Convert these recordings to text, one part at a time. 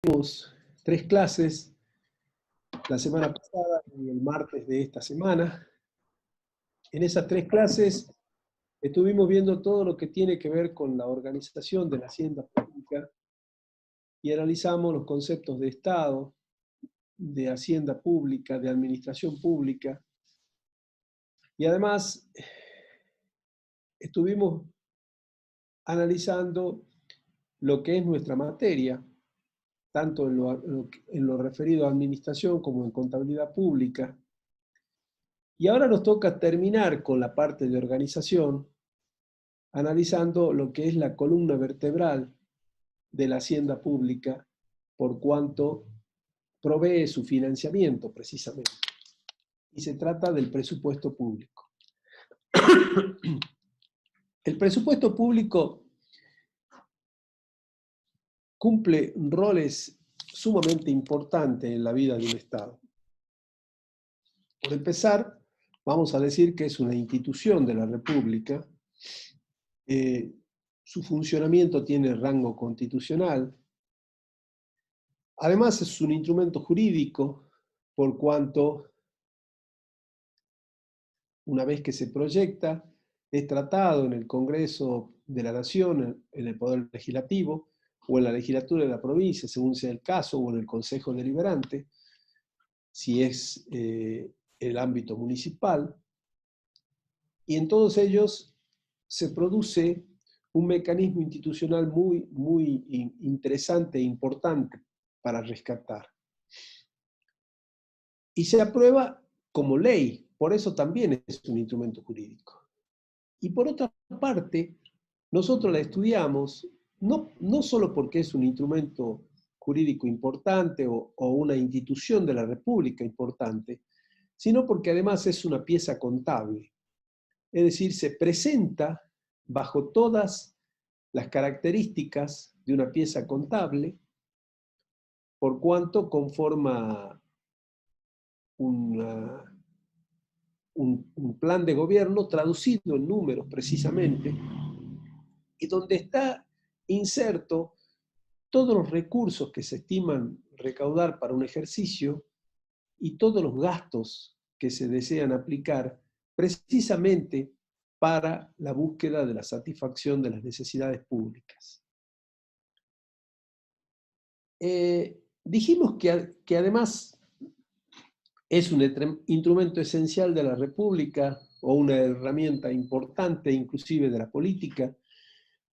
Tuvimos 3 clases la semana pasada y el martes de esta semana. En esas 3 clases estuvimos viendo todo lo que tiene que ver con la organización de la hacienda pública y analizamos los conceptos de Estado, de hacienda pública, de administración pública. Y además estuvimos analizando lo que es nuestra materia, tanto en lo referido a administración como en contabilidad pública. Y ahora nos toca terminar con la parte de organización, analizando lo que es la columna vertebral de la hacienda pública, por cuanto provee su financiamiento precisamente. Y se trata del presupuesto público. El presupuesto público cumple roles sumamente importantes en la vida de un Estado. Por empezar, vamos a decir que es una institución de la República. Su funcionamiento tiene rango constitucional. Además, es un instrumento jurídico, por cuanto, una vez que se proyecta, es tratado en el Congreso de la Nación, en el Poder Legislativo, o en la legislatura de la provincia, según sea el caso, o en el Consejo Deliberante, si es el ámbito municipal. Y en todos ellos se produce un mecanismo institucional muy interesante e importante para rescatar. Y se aprueba como ley, por eso también es un instrumento jurídico. Y por otra parte, nosotros la estudiamos no solo porque es un instrumento jurídico importante o una institución de la República importante, sino porque además es una pieza contable. Es decir, se presenta bajo todas las características de una pieza contable, por cuanto conforma un plan de gobierno traducido en números precisamente, y donde está inserto todos los recursos que se estiman recaudar para un ejercicio y todos los gastos que se desean aplicar precisamente para la búsqueda de la satisfacción de las necesidades públicas. Dijimos que además es un instrumento esencial de la República o una herramienta importante inclusive de la política,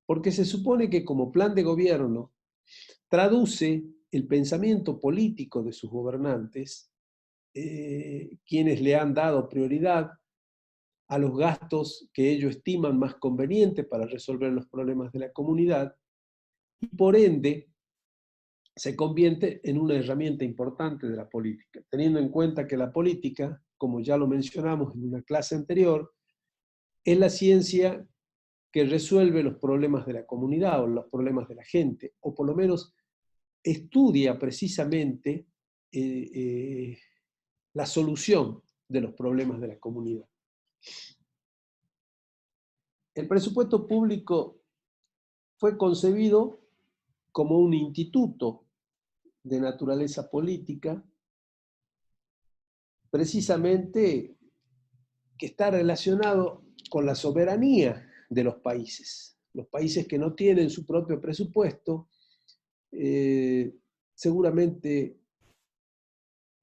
porque se supone que como plan de gobierno traduce el pensamiento político de sus gobernantes, quienes le han dado prioridad a los gastos que ellos estiman más convenientes para resolver los problemas de la comunidad, y por ende se convierte en una herramienta importante de la política, teniendo en cuenta que la política, como ya lo mencionamos en una clase anterior, es la ciencia que resuelve los problemas de la comunidad o los problemas de la gente, o por lo menos estudia precisamente la solución de los problemas de la comunidad. El presupuesto público fue concebido como un instituto de naturaleza política, precisamente que está relacionado con la soberanía de los países. Los países que no tienen su propio presupuesto seguramente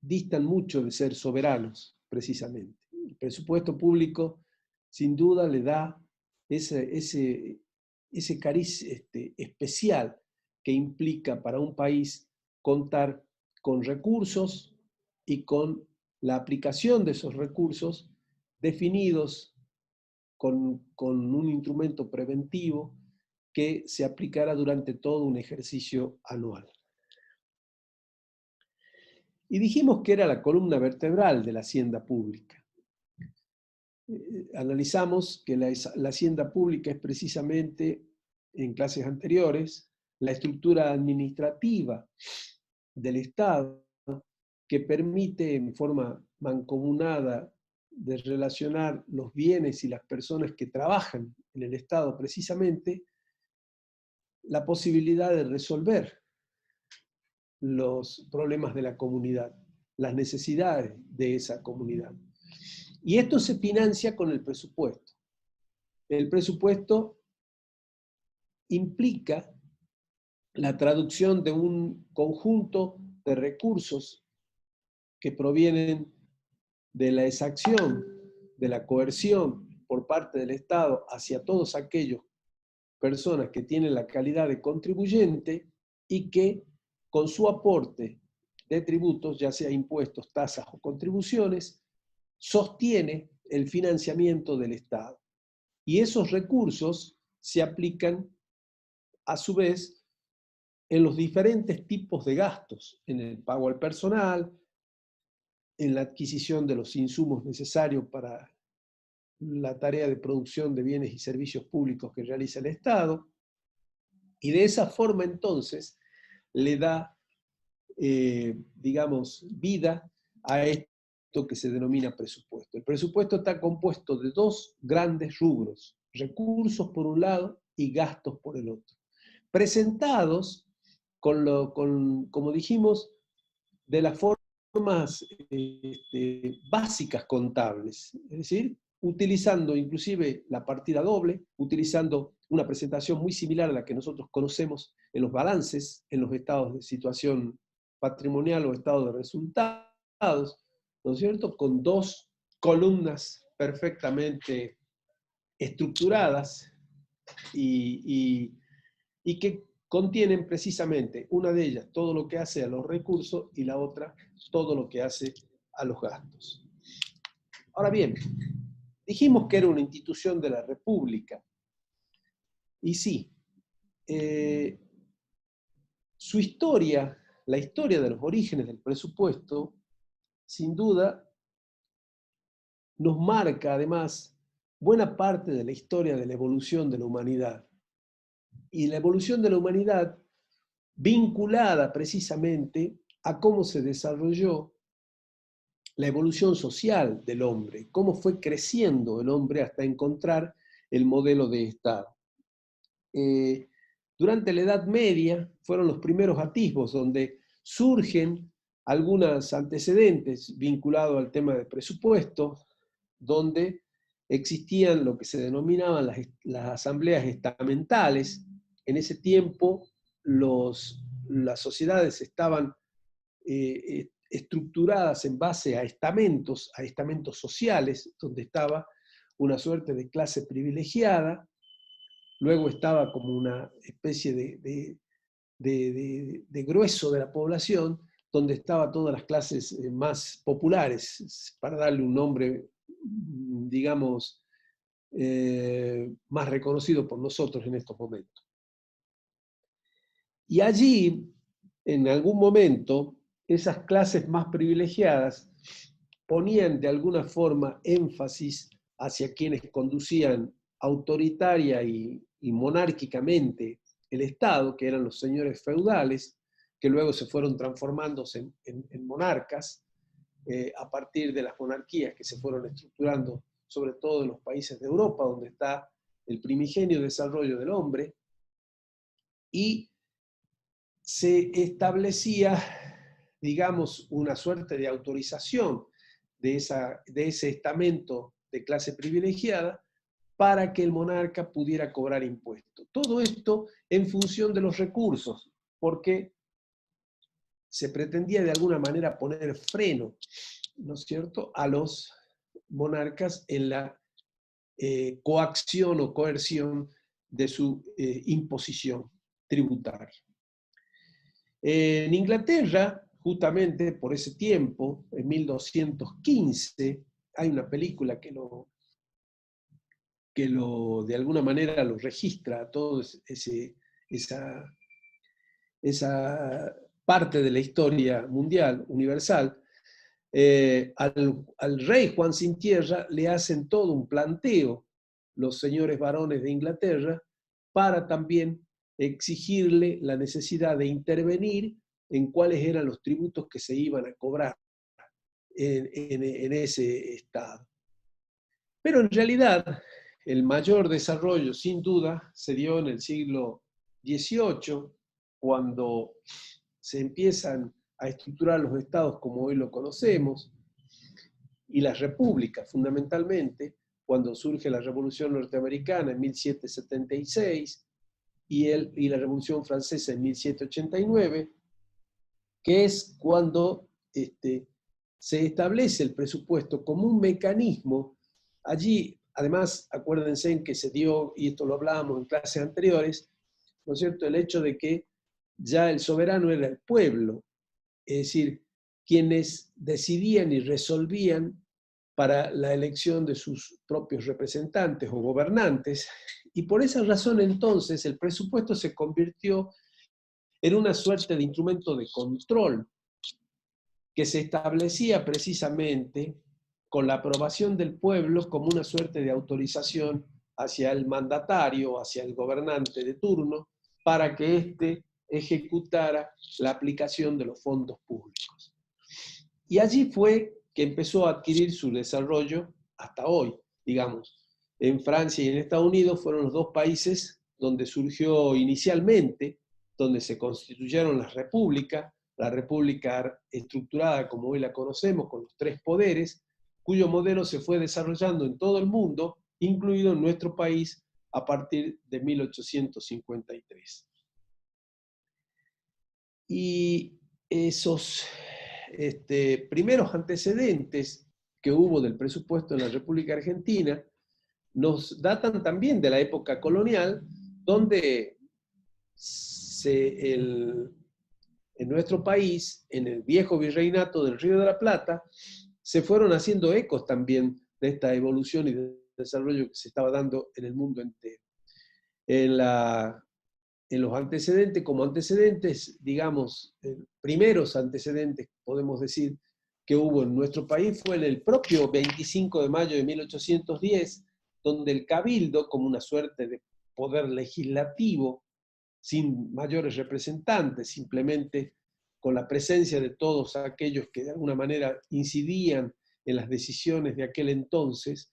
distan mucho de ser soberanos, precisamente. El presupuesto público, sin duda, le da ese cariz especial que implica para un país contar con recursos y con la aplicación de esos recursos definidos con un instrumento preventivo que se aplicará durante todo un ejercicio anual. Y dijimos que era la columna vertebral de la hacienda pública. Analizamos que la hacienda pública es precisamente, en clases anteriores, la estructura administrativa del Estado que permite en forma mancomunada de relacionar los bienes y las personas que trabajan en el Estado precisamente, la posibilidad de resolver los problemas de la comunidad, las necesidades de esa comunidad. Y esto se financia con el presupuesto. El presupuesto implica la traducción de un conjunto de recursos que provienen de la exacción, de la coerción por parte del Estado hacia todos aquellos personas que tienen la calidad de contribuyente y que con su aporte de tributos, ya sea impuestos, tasas o contribuciones, sostiene el financiamiento del Estado. Y esos recursos se aplican, a su vez, en los diferentes tipos de gastos, en el pago al personal, en la adquisición de los insumos necesarios para la tarea de producción de bienes y servicios públicos que realiza el Estado, y de esa forma entonces le da, digamos, vida a esto que se denomina presupuesto. El presupuesto está compuesto de dos grandes rubros, recursos por un lado y gastos por el otro, presentados como dijimos, de las formas básicas contables, es decir, utilizando inclusive la partida doble, utilizando una presentación muy similar a la que nosotros conocemos en los balances, en los estados de situación patrimonial o estado de resultados, ¿no es cierto? Con dos columnas perfectamente estructuradas y que contienen precisamente una de ellas todo lo que hace a los recursos y la otra todo lo que hace a los gastos. Ahora bien, dijimos que era una institución de la República. Y sí, su historia, la historia de los orígenes del presupuesto, sin duda, nos marca además buena parte de la historia de la evolución de la humanidad. Y la evolución de la humanidad vinculada precisamente a cómo se desarrolló la evolución social del hombre, cómo fue creciendo el hombre hasta encontrar el modelo de Estado. Durante la Edad Media fueron los primeros atisbos donde surgen algunos antecedentes vinculados al tema de presupuesto, donde existían lo que se denominaban las asambleas estamentales. En ese tiempo las sociedades estaban estructuradas en base a estamentos sociales, donde estaba una suerte de clase privilegiada, luego estaba como una especie de grueso de la población, donde estaban todas las clases más populares, para darle un nombre, digamos, más reconocido por nosotros en estos momentos. Y allí, en algún momento, esas clases más privilegiadas ponían de alguna forma énfasis hacia quienes conducían autoritaria y monárquicamente el Estado, que eran los señores feudales, que luego se fueron transformándose en monarcas, a partir de las monarquías que se fueron estructurando, sobre todo en los países de Europa, donde está el primigenio desarrollo del hombre, y se establecía, digamos, una suerte de autorización de ese estamento de clase privilegiada para que el monarca pudiera cobrar impuestos. Todo esto en función de los recursos, porque se pretendía de alguna manera poner freno, ¿no es cierto?, a los monarcas en la coacción o coerción de su imposición tributaria. En Inglaterra, justamente por ese tiempo, en 1215, hay una película que de alguna manera lo registra, todo esa parte de la historia mundial, universal. Al rey Juan Sin Tierra le hacen todo un planteo los señores varones de Inglaterra para también exigirle la necesidad de intervenir en cuáles eran los tributos que se iban a cobrar en ese estado. Pero en realidad el mayor desarrollo, sin duda, se dio en el siglo XVIII, cuando se empiezan a estructurar los estados como hoy lo conocemos, y las repúblicas fundamentalmente, cuando surge la Revolución Norteamericana en 1776 y la Revolución Francesa en 1789, que es cuando se establece el presupuesto como un mecanismo. Allí, además, acuérdense en que se dio, y esto lo hablábamos en clases anteriores, ¿no es cierto?, el hecho de que ya el soberano era el pueblo, es decir, quienes decidían y resolvían para la elección de sus propios representantes o gobernantes, y por esa razón entonces el presupuesto se convirtió en una suerte de instrumento de control que se establecía precisamente con la aprobación del pueblo como una suerte de autorización hacia el mandatario, hacia el gobernante de turno, para que éste ejecutara la aplicación de los fondos públicos. Y allí fue que empezó a adquirir su desarrollo hasta hoy, digamos. En Francia y en Estados Unidos fueron los dos países donde surgió inicialmente, donde se constituyeron las repúblicas, la república estructurada como hoy la conocemos, con los tres poderes, cuyo modelo se fue desarrollando en todo el mundo, incluido en nuestro país, a partir de 1853. Y esos primeros antecedentes que hubo del presupuesto en la República Argentina nos datan también de la época colonial, donde en nuestro país, en el viejo virreinato del Río de la Plata, se fueron haciendo ecos también de esta evolución y de desarrollo que se estaba dando en el mundo entero. En los antecedentes, como antecedentes, digamos, primeros antecedentes, podemos decir, que hubo en nuestro país fue en el propio 25 de mayo de 1810, donde el cabildo, como una suerte de poder legislativo, sin mayores representantes, simplemente con la presencia de todos aquellos que de alguna manera incidían en las decisiones de aquel entonces,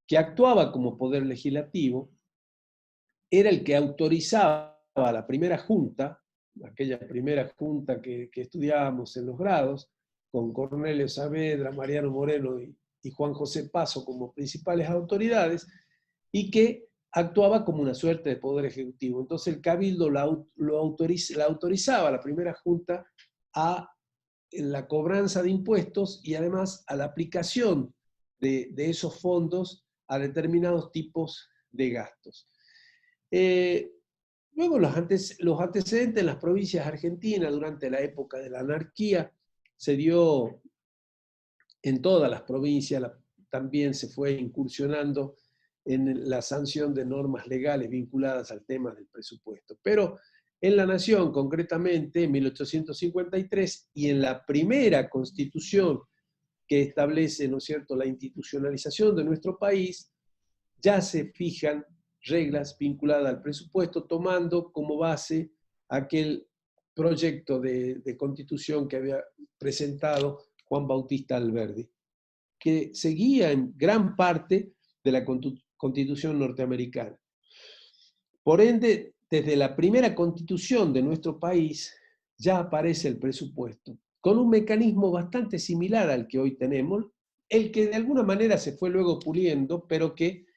que actuaba como poder legislativo, era el que autorizaba a la primera junta, aquella primera junta que estudiábamos en los grados, con Cornelio Saavedra, Mariano Moreno y Juan José Paso como principales autoridades, y que actuaba como una suerte de poder ejecutivo. Entonces el cabildo la autorizaba a la primera junta a la cobranza de impuestos y además a la aplicación de esos fondos a determinados tipos de gastos. Luego los antecedentes en las provincias argentinas durante la época de la anarquía se dio en todas las provincias, también se fue incursionando en la sanción de normas legales vinculadas al tema del presupuesto. Pero en la Nación, concretamente, en 1853, y en la primera constitución que establece, ¿no es cierto?, la institucionalización de nuestro país, ya se fijan reglas vinculadas al presupuesto, tomando como base aquel proyecto de constitución que había presentado Juan Bautista Alberdi, que seguía en gran parte de la Constitución norteamericana. Por ende, desde la primera constitución de nuestro país ya aparece el presupuesto, con un mecanismo bastante similar al que hoy tenemos, el que de alguna manera se fue luego puliendo, pero que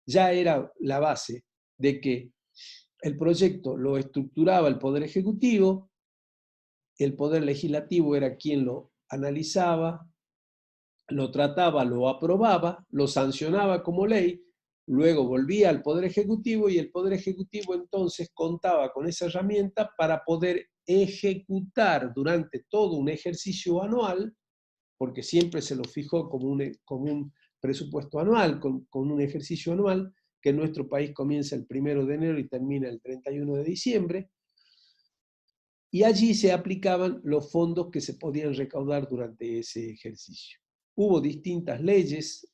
ya era la base de que el proyecto lo estructuraba el Poder Ejecutivo, el Poder Legislativo era quien lo analizaba, lo trataba, lo aprobaba, lo sancionaba como ley, luego volvía al Poder Ejecutivo y el Poder Ejecutivo entonces contaba con esa herramienta para poder ejecutar durante todo un ejercicio anual, porque siempre se lo fijó como un presupuesto anual, con un ejercicio anual, que en nuestro país comienza el 1 de enero y termina el 31 de diciembre, y allí se aplicaban los fondos que se podían recaudar durante ese ejercicio. Hubo distintas leyes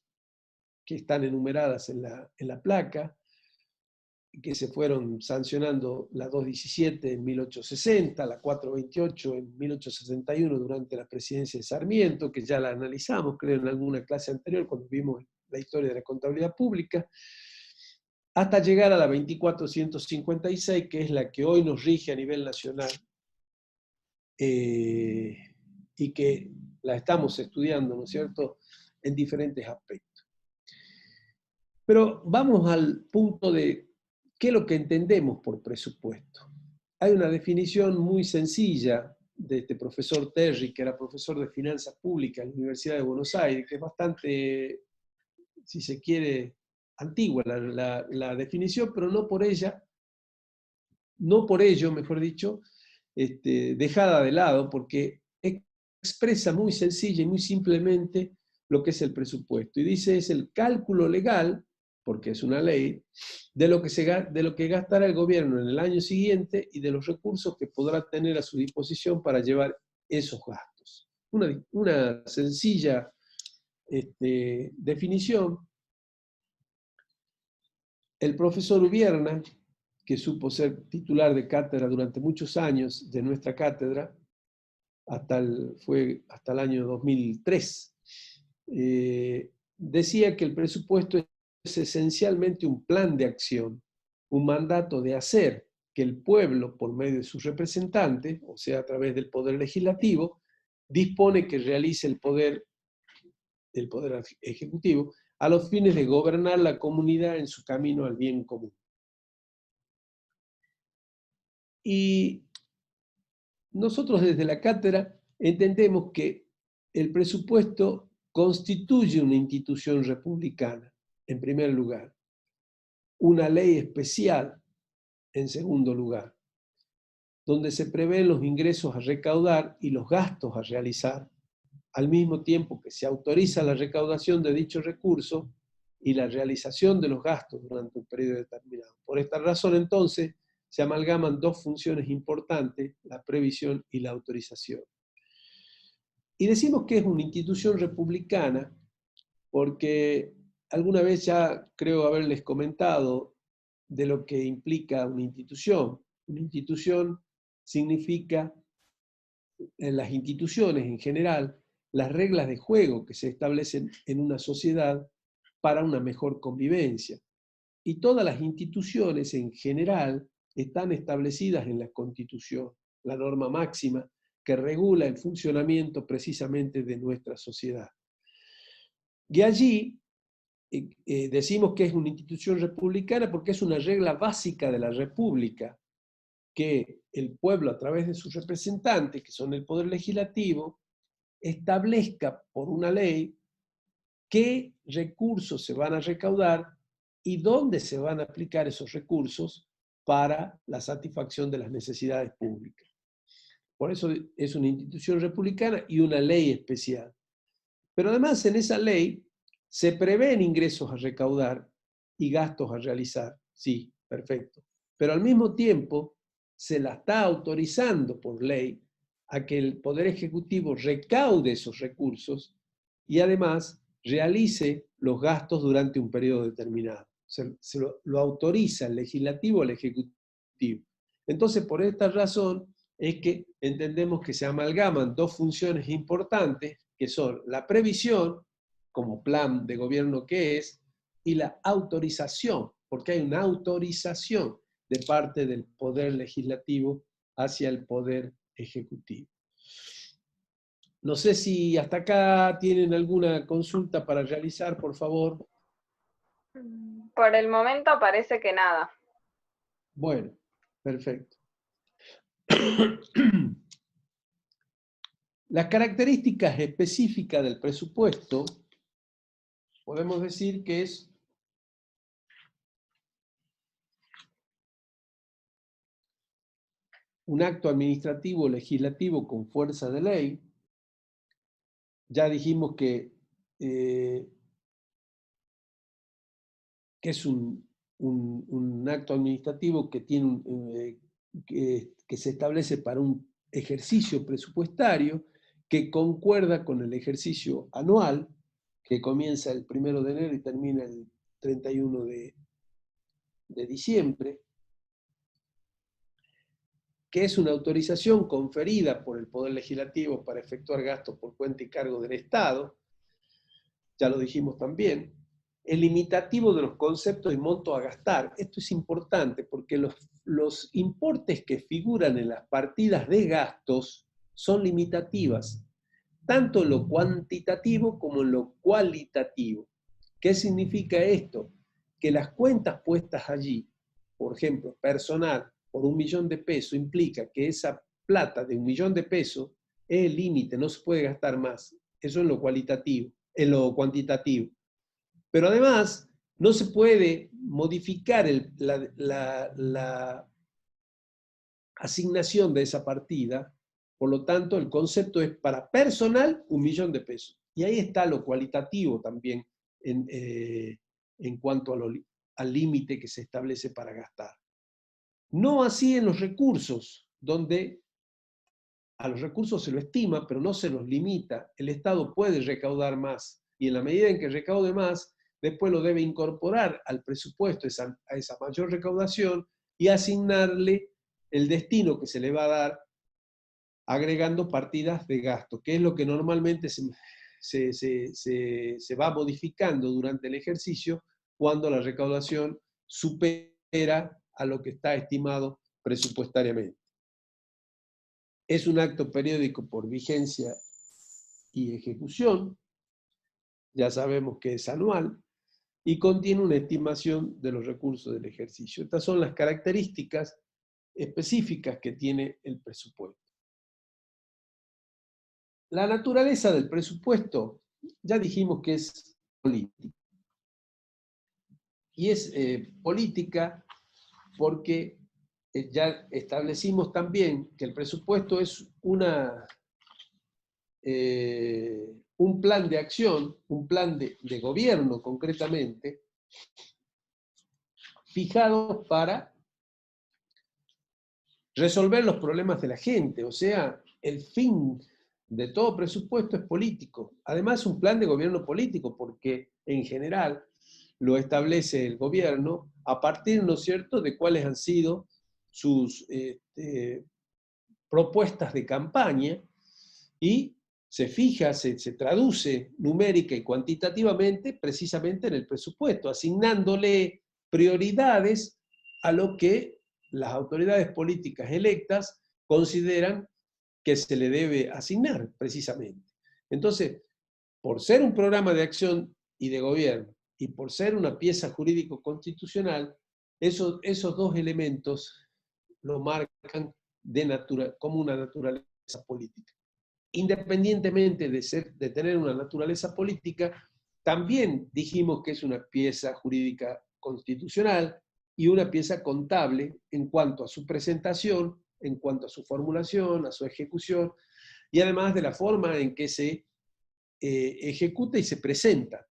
que están enumeradas en la placa, que se fueron sancionando, la 217 en 1860, la 428 en 1861 durante la presidencia de Sarmiento, que ya la analizamos, creo, en alguna clase anterior cuando vimos la historia de la contabilidad pública, hasta llegar a la 2456, que es la que hoy nos rige a nivel nacional, y que la estamos estudiando, ¿no es cierto?, en diferentes aspectos. Pero vamos al punto de qué es lo que entendemos por presupuesto. Hay una definición muy sencilla de este profesor Terry, que era profesor de finanzas públicas en la Universidad de Buenos Aires, que es bastante, si se quiere, antigua la definición, pero no por ello, mejor dicho, dejada de lado, porque expresa muy sencilla y muy simplemente lo que es el presupuesto. Y dice, es el cálculo legal, porque es una ley, de lo que gastará el gobierno en el año siguiente y de los recursos que podrá tener a su disposición para llevar esos gastos. Una sencilla definición. El profesor Ubierna, que supo ser titular de cátedra durante muchos años de nuestra cátedra, fue hasta el año 2003, decía que el presupuesto es esencialmente un plan de acción, un mandato de hacer que el pueblo, por medio de sus representantes, o sea, a través del poder legislativo, dispone que realice el poder ejecutivo a los fines de gobernar la comunidad en su camino al bien común. Y nosotros desde la cátedra entendemos que el presupuesto constituye una institución republicana, en primer lugar, una ley especial, en segundo lugar, donde se prevén los ingresos a recaudar y los gastos a realizar, al mismo tiempo que se autoriza la recaudación de dichos recursos y la realización de los gastos durante un periodo determinado. Por esta razón, entonces, se amalgaman dos funciones importantes, la previsión y la autorización. Y decimos que es una institución republicana porque alguna vez ya creo haberles comentado de lo que implica una institución. Una institución significa, en las instituciones en general, las reglas de juego que se establecen en una sociedad para una mejor convivencia. Y todas las instituciones en general están establecidas en la Constitución, la norma máxima que regula el funcionamiento precisamente de nuestra sociedad. Y allí decimos que es una institución republicana porque es una regla básica de la república, que el pueblo a través de sus representantes, que son el poder legislativo, establezca por una ley qué recursos se van a recaudar y dónde se van a aplicar esos recursos para la satisfacción de las necesidades públicas. Por eso es una institución republicana y una ley especial. Pero además en esa ley se prevén ingresos a recaudar y gastos a realizar. Sí, perfecto. Pero al mismo tiempo se la está autorizando por ley a que el Poder Ejecutivo recaude esos recursos y además realice los gastos durante un periodo determinado. Se lo autoriza el legislativo al ejecutivo. Entonces, por esta razón es que entendemos que se amalgaman dos funciones importantes, que son la previsión, como plan de gobierno que es, y la autorización, porque hay una autorización de parte del Poder Legislativo hacia el Poder Ejecutivo. No sé si hasta acá tienen alguna consulta para realizar, por favor. Por el momento parece que nada. Bueno, perfecto. Las características específicas del presupuesto, podemos decir que es un acto administrativo o legislativo con fuerza de ley. Ya dijimos que es un acto administrativo que, que se establece para un ejercicio presupuestario que concuerda con el ejercicio anual, que comienza el 1 de enero y termina el 31 de diciembre, que es una autorización conferida por el Poder Legislativo para efectuar gastos por cuenta y cargo del Estado, ya lo dijimos también. El limitativo de los conceptos y montos a gastar. Esto es importante porque los importes que figuran en las partidas de gastos son limitativas, tanto en lo cuantitativo como en lo cualitativo. ¿Qué significa esto? Que las cuentas puestas allí, por ejemplo, personal, por 1 millón de pesos, implica que esa plata de 1 millón de pesos es el límite, no se puede gastar más. Eso en lo cualitativo, en lo cuantitativo. Pero además, no se puede modificar la asignación de esa partida. Por lo tanto, el concepto es para personal 1 millón de pesos. Y ahí está lo cualitativo también en cuanto al límite que se establece para gastar. No así en los recursos, donde a los recursos se lo estima, pero no se los limita. El Estado puede recaudar más, y en la medida en que recaude más, después lo debe incorporar al presupuesto a esa mayor recaudación y asignarle el destino que se le va a dar agregando partidas de gasto, que es lo que normalmente se va modificando durante el ejercicio cuando la recaudación supera a lo que está estimado presupuestariamente. Es un acto periódico por vigencia y ejecución, ya sabemos que es anual, y contiene una estimación de los recursos del ejercicio. Estas son las características específicas que tiene el presupuesto. La naturaleza del presupuesto, ya dijimos que es política. Y es política porque ya establecimos también que el presupuesto es un plan de acción, un plan de gobierno concretamente, fijado para resolver los problemas de la gente. O sea, el fin de todo presupuesto es político. Además, es un plan de gobierno político, porque en general lo establece el gobierno a partir, ¿no es cierto?, de cuáles han sido sus propuestas de campaña, y se fija, se traduce numérica y cuantitativamente precisamente en el presupuesto, asignándole prioridades a lo que las autoridades políticas electas consideran que se le debe asignar precisamente. Entonces, por ser un programa de acción y de gobierno y por ser una pieza jurídico-constitucional, esos dos elementos lo marcan como una naturaleza política. Independientemente de tener una naturaleza política, también dijimos que es una pieza jurídica constitucional y una pieza contable en cuanto a su presentación, en cuanto a su formulación, a su ejecución, y además de la forma en que se ejecuta y se presenta.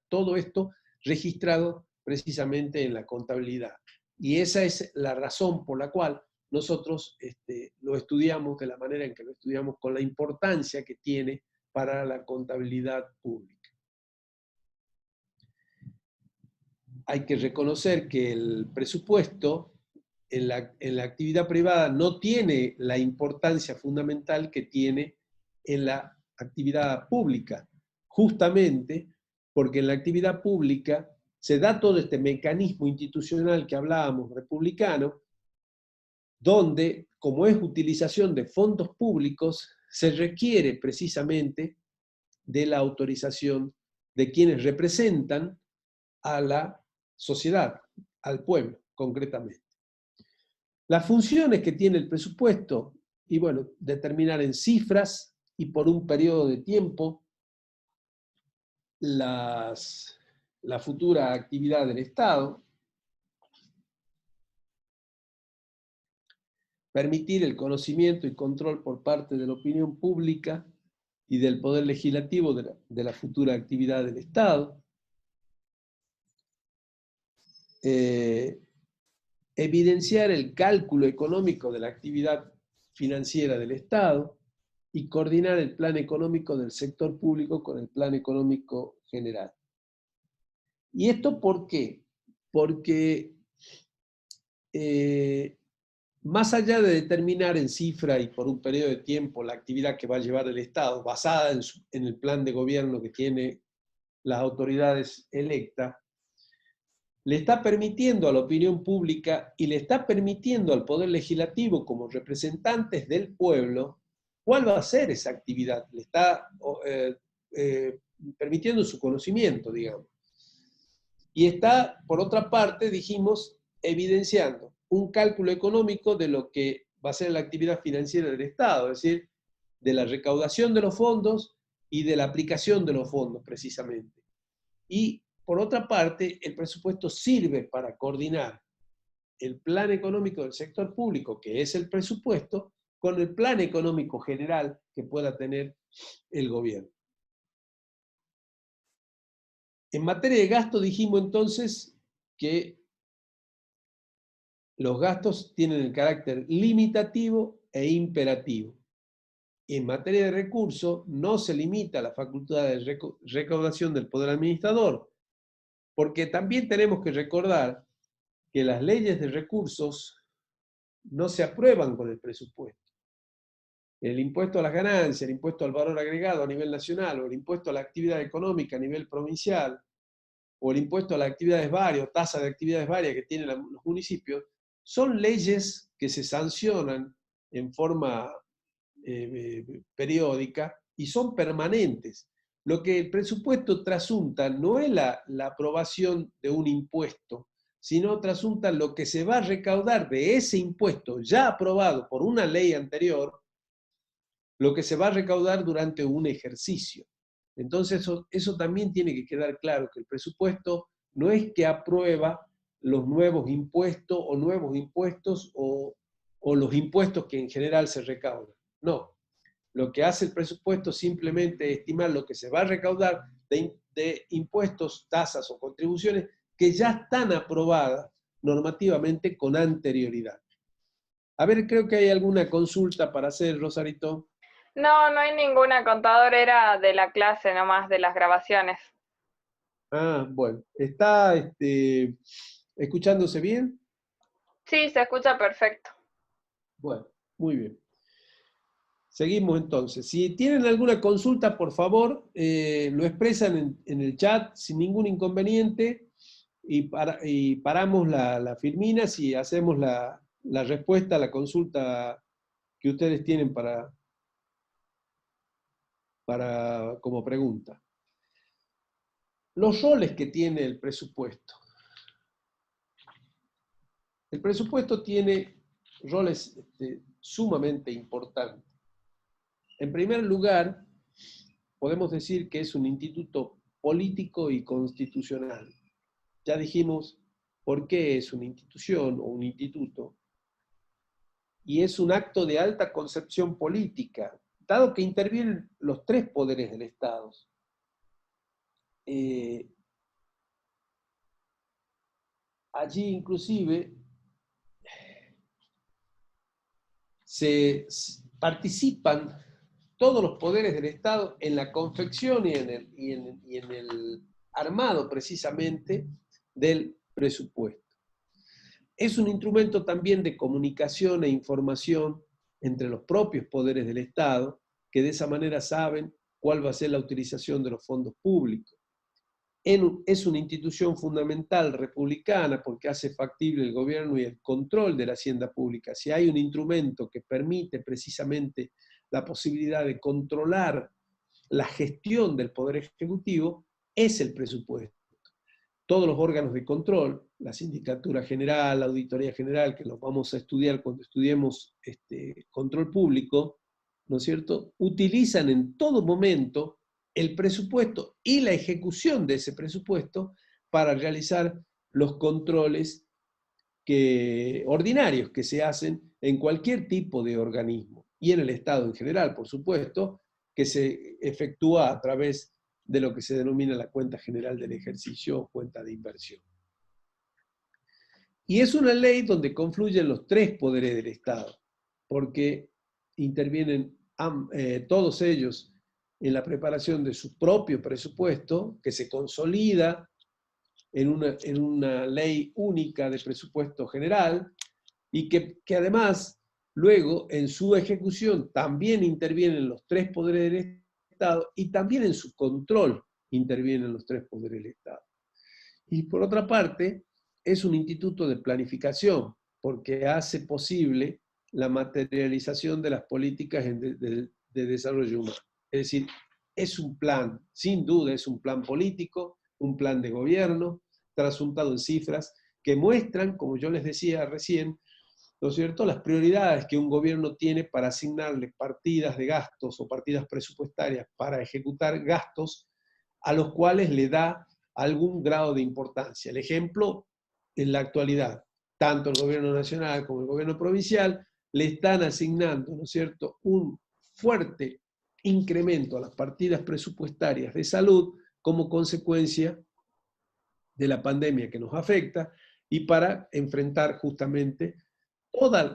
Todo esto registrado precisamente en la contabilidad. Y esa es la razón por la cual nosotros lo estudiamos de la manera en que lo estudiamos, con la importancia que tiene para la contabilidad pública. Hay que reconocer que el presupuesto en la actividad privada no tiene la importancia fundamental que tiene en la actividad pública, justamente porque en la actividad pública se da todo este mecanismo institucional que hablábamos, republicano, donde, como es utilización de fondos públicos, se requiere precisamente de la autorización de quienes representan a la sociedad, al pueblo, concretamente. Las funciones que tiene el presupuesto, y bueno, determinar en cifras y por un periodo de tiempo la futura actividad del Estado, permitir el conocimiento y control por parte de la opinión pública y del Poder Legislativo de la futura actividad del Estado, evidenciar el cálculo económico de la actividad financiera del Estado y coordinar el plan económico del sector público con el plan económico general. ¿Y esto por qué? Porque más allá de determinar en cifra y por un periodo de tiempo la actividad que va a llevar el Estado, basada en el plan de gobierno que tiene las autoridades electas, le está permitiendo a la opinión pública y le está permitiendo al Poder Legislativo, como representantes del pueblo, cuál va a ser esa actividad. Le está permitiendo su conocimiento, digamos. Y está, por otra parte, dijimos, evidenciando un cálculo económico de lo que va a ser la actividad financiera del Estado, es decir, de la recaudación de los fondos y de la aplicación de los fondos, precisamente. Y, por otra parte, el presupuesto sirve para coordinar el plan económico del sector público, que es el presupuesto, con el plan económico general que pueda tener el gobierno. En materia de gasto dijimos entonces que los gastos tienen el carácter limitativo e imperativo. En materia de recursos no se limita la facultad de recaudación del poder administrador, porque también tenemos que recordar que las leyes de recursos no se aprueban con el presupuesto. El impuesto a las ganancias, el impuesto al valor agregado a nivel nacional, o el impuesto a la actividad económica a nivel provincial, o el impuesto a las actividades varias, o tasa de actividades varias que tienen los municipios, son leyes que se sancionan en forma periódica y son permanentes. Lo que el presupuesto trasunta no es la aprobación de un impuesto, sino trasunta lo que se va a recaudar de ese impuesto ya aprobado por una ley anterior, lo que se va a recaudar durante un ejercicio. Entonces eso también tiene que quedar claro, que el presupuesto no es que aprueba los nuevos impuestos o los impuestos que en general se recaudan. No, lo que hace el presupuesto simplemente es estimar lo que se va a recaudar de impuestos, tasas o contribuciones que ya están aprobadas normativamente con anterioridad. A ver, creo que hay alguna consulta para hacer, Rosarito. No, no hay ninguna, contador, era de la clase nomás, de las grabaciones. Ah, bueno. ¿Está escuchándose bien? Sí, se escucha perfecto. Bueno, muy bien. Seguimos entonces. Si tienen alguna consulta, por favor, lo expresan en el chat sin ningún inconveniente y paramos la filmina si hacemos la respuesta a la consulta que ustedes tienen como pregunta. Los roles que tiene el presupuesto. El presupuesto tiene roles sumamente importantes. En primer lugar, podemos decir que es un instituto político y constitucional. Ya dijimos por qué es una institución o un instituto. Y es un acto de alta concepción política, dado que intervienen los tres poderes del Estado. Allí inclusive se participan todos los poderes del Estado en la confección y en el armado precisamente del presupuesto. Es un instrumento también de comunicación e información entre los propios poderes del Estado, que de esa manera saben cuál va a ser la utilización de los fondos públicos. Es una institución fundamental republicana porque hace factible el gobierno y el control de la hacienda pública. Si hay un instrumento que permite precisamente la posibilidad de controlar la gestión del Poder Ejecutivo, es el presupuesto. Todos los órganos de control, la Sindicatura General, la Auditoría General, que los vamos a estudiar cuando estudiemos control público, ¿no es cierto?, utilizan en todo momento el presupuesto y la ejecución de ese presupuesto para realizar los controles ordinarios que se hacen en cualquier tipo de organismo, y en el Estado en general, por supuesto, que se efectúa a través de lo que se denomina la cuenta general del ejercicio o cuenta de inversión. Y es una ley donde confluyen los tres poderes del Estado, porque intervienen todos ellos en la preparación de su propio presupuesto, que se consolida en una ley única de presupuesto general, y que además luego en su ejecución también intervienen los tres poderes del Estado y también en su control intervienen los tres poderes del Estado. Y por otra parte, es un instituto de planificación porque hace posible la materialización de las políticas de desarrollo humano. Es decir, es un plan, sin duda es un plan político, un plan de gobierno, trasuntado en cifras, que muestran, como yo les decía recién, ¿no es cierto?, las prioridades que un gobierno tiene para asignarle partidas de gastos o partidas presupuestarias para ejecutar gastos a los cuales le da algún grado de importancia. El ejemplo, en la actualidad, tanto el gobierno nacional como el gobierno provincial le están asignando, ¿no es cierto?, un fuerte incremento a las partidas presupuestarias de salud como consecuencia de la pandemia que nos afecta y para enfrentar justamente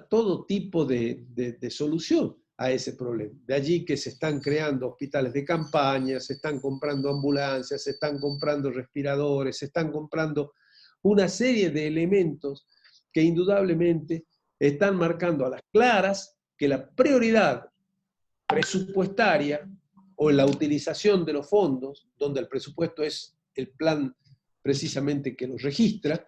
todo tipo de solución a ese problema. De allí que se están creando hospitales de campaña, se están comprando ambulancias, se están comprando respiradores, se están comprando una serie de elementos que indudablemente están marcando a las claras que la prioridad presupuestaria o la utilización de los fondos, donde el presupuesto es el plan precisamente que los registra,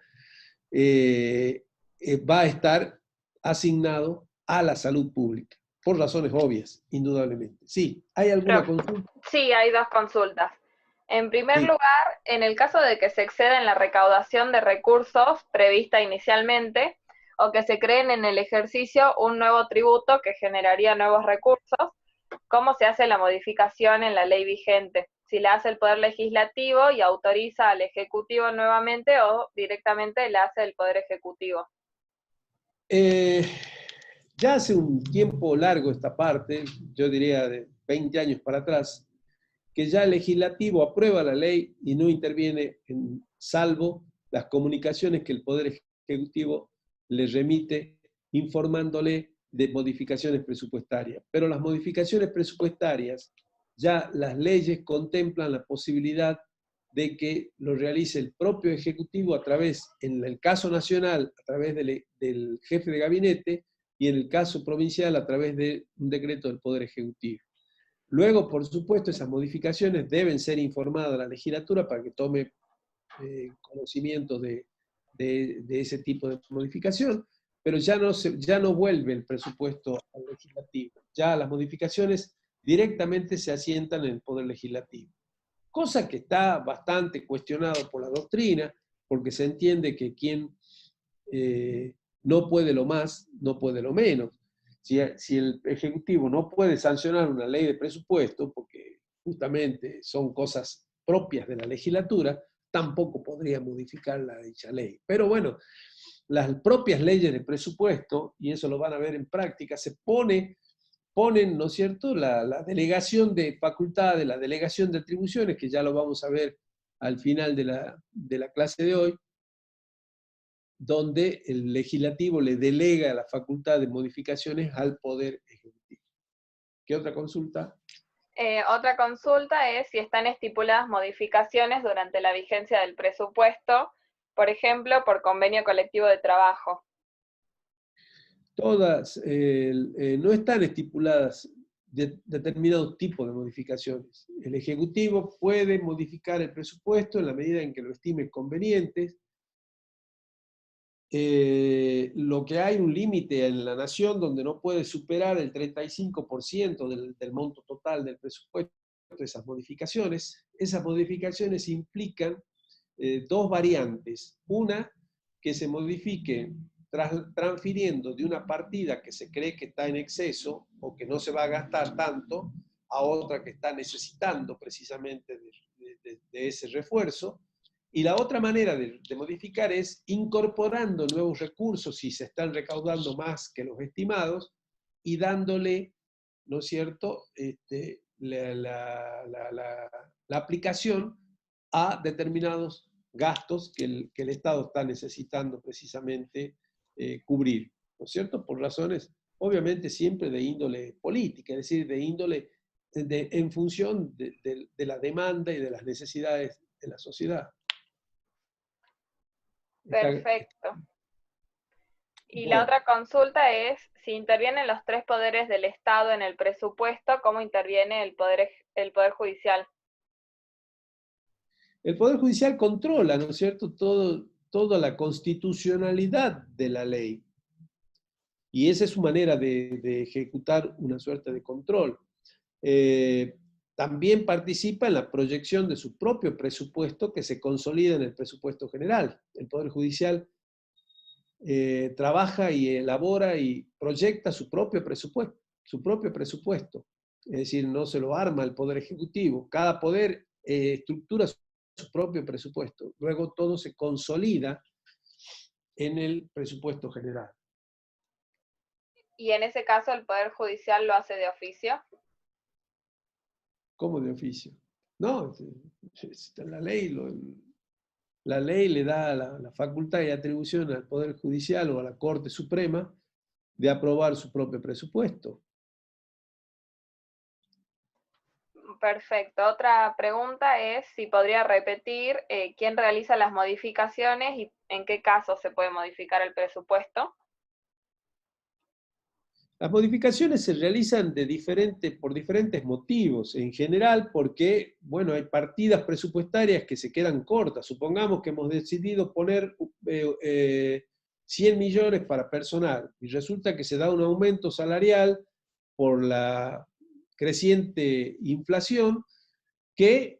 va a estar asignado a la salud pública, por razones obvias, indudablemente. Sí, ¿hay alguna consulta? Sí, hay dos consultas. En primer Sí. lugar, en el caso de que se exceda en la recaudación de recursos prevista inicialmente, o que se creen en el ejercicio un nuevo tributo que generaría nuevos recursos, ¿cómo se hace la modificación en la ley vigente? Si la hace el Poder Legislativo y autoriza al Ejecutivo nuevamente o directamente la hace el Poder Ejecutivo. Ya hace un tiempo largo esta parte, yo diría de 20 años para atrás, que ya el legislativo aprueba la ley y no interviene salvo las comunicaciones que el Poder Ejecutivo le remite informándole de modificaciones presupuestarias. Pero las modificaciones presupuestarias, ya las leyes contemplan la posibilidad de que lo realice el propio Ejecutivo a través, en el caso nacional, a través del jefe de gabinete y en el caso provincial a través de un decreto del Poder Ejecutivo. Luego, por supuesto, esas modificaciones deben ser informadas a la legislatura para que tome conocimiento de ese tipo de modificación, pero ya no vuelve el presupuesto al legislativo. Ya las modificaciones directamente se asientan en el Poder Legislativo. Cosa que está bastante cuestionado por la doctrina, porque se entiende que quien no puede lo más, no puede lo menos. Si el Ejecutivo no puede sancionar una ley de presupuesto, porque justamente son cosas propias de la legislatura, tampoco podría modificar la dicha ley. Pero bueno, las propias leyes de presupuesto, y eso lo van a ver en práctica, ponen, ¿no es cierto?, la delegación de facultades, la delegación de atribuciones, que ya lo vamos a ver al final de la clase de hoy, donde el legislativo le delega la facultad de modificaciones al Poder Ejecutivo. ¿Qué otra consulta? Otra consulta es si están estipuladas modificaciones durante la vigencia del presupuesto, por ejemplo, por convenio colectivo de trabajo. Todas no están estipuladas determinados tipos de modificaciones. El Ejecutivo puede modificar el presupuesto en la medida en que lo estime conveniente. Lo que hay un límite en la nación donde no puede superar el 35% del monto total del presupuesto, esas modificaciones implican dos variantes. Una, que se modifique transfiriendo de una partida que se cree que está en exceso o que no se va a gastar tanto a otra que está necesitando precisamente de ese refuerzo. Y la otra manera de modificar es incorporando nuevos recursos si se están recaudando más que los estimados y dándole, ¿no es cierto?, la aplicación a determinados gastos que el Estado está necesitando precisamente cubrir, ¿no es cierto?, por razones obviamente siempre de índole política, es decir, de índole en función de la demanda y de las necesidades de la sociedad. Perfecto. Y la Bueno, otra consulta es, si intervienen los tres poderes del Estado en el presupuesto, ¿cómo interviene el Poder Judicial? el Poder Judicial controla, ¿no es cierto?, toda la constitucionalidad de la ley. Y esa es su manera de ejecutar una suerte de control. también participa en la proyección de su propio presupuesto que se consolida en el presupuesto general. El Poder Judicial trabaja y elabora y proyecta su propio presupuesto, Es decir, no se lo arma el Poder Ejecutivo. Cada poder estructura su propio presupuesto. Luego todo se consolida en el presupuesto general. Y en ese caso el Poder Judicial lo hace de oficio. ¿Cómo de oficio? No, la ley le da la facultad y atribución al Poder Judicial o a la Corte Suprema de aprobar su propio presupuesto. Perfecto. Otra pregunta es si podría repetir quién realiza las modificaciones y en qué caso se puede modificar el presupuesto. Las modificaciones se realizan por diferentes motivos. En general, porque, bueno, hay partidas presupuestarias que se quedan cortas. Supongamos que hemos decidido poner 100 millones para personal y resulta que se da un aumento salarial por la creciente inflación que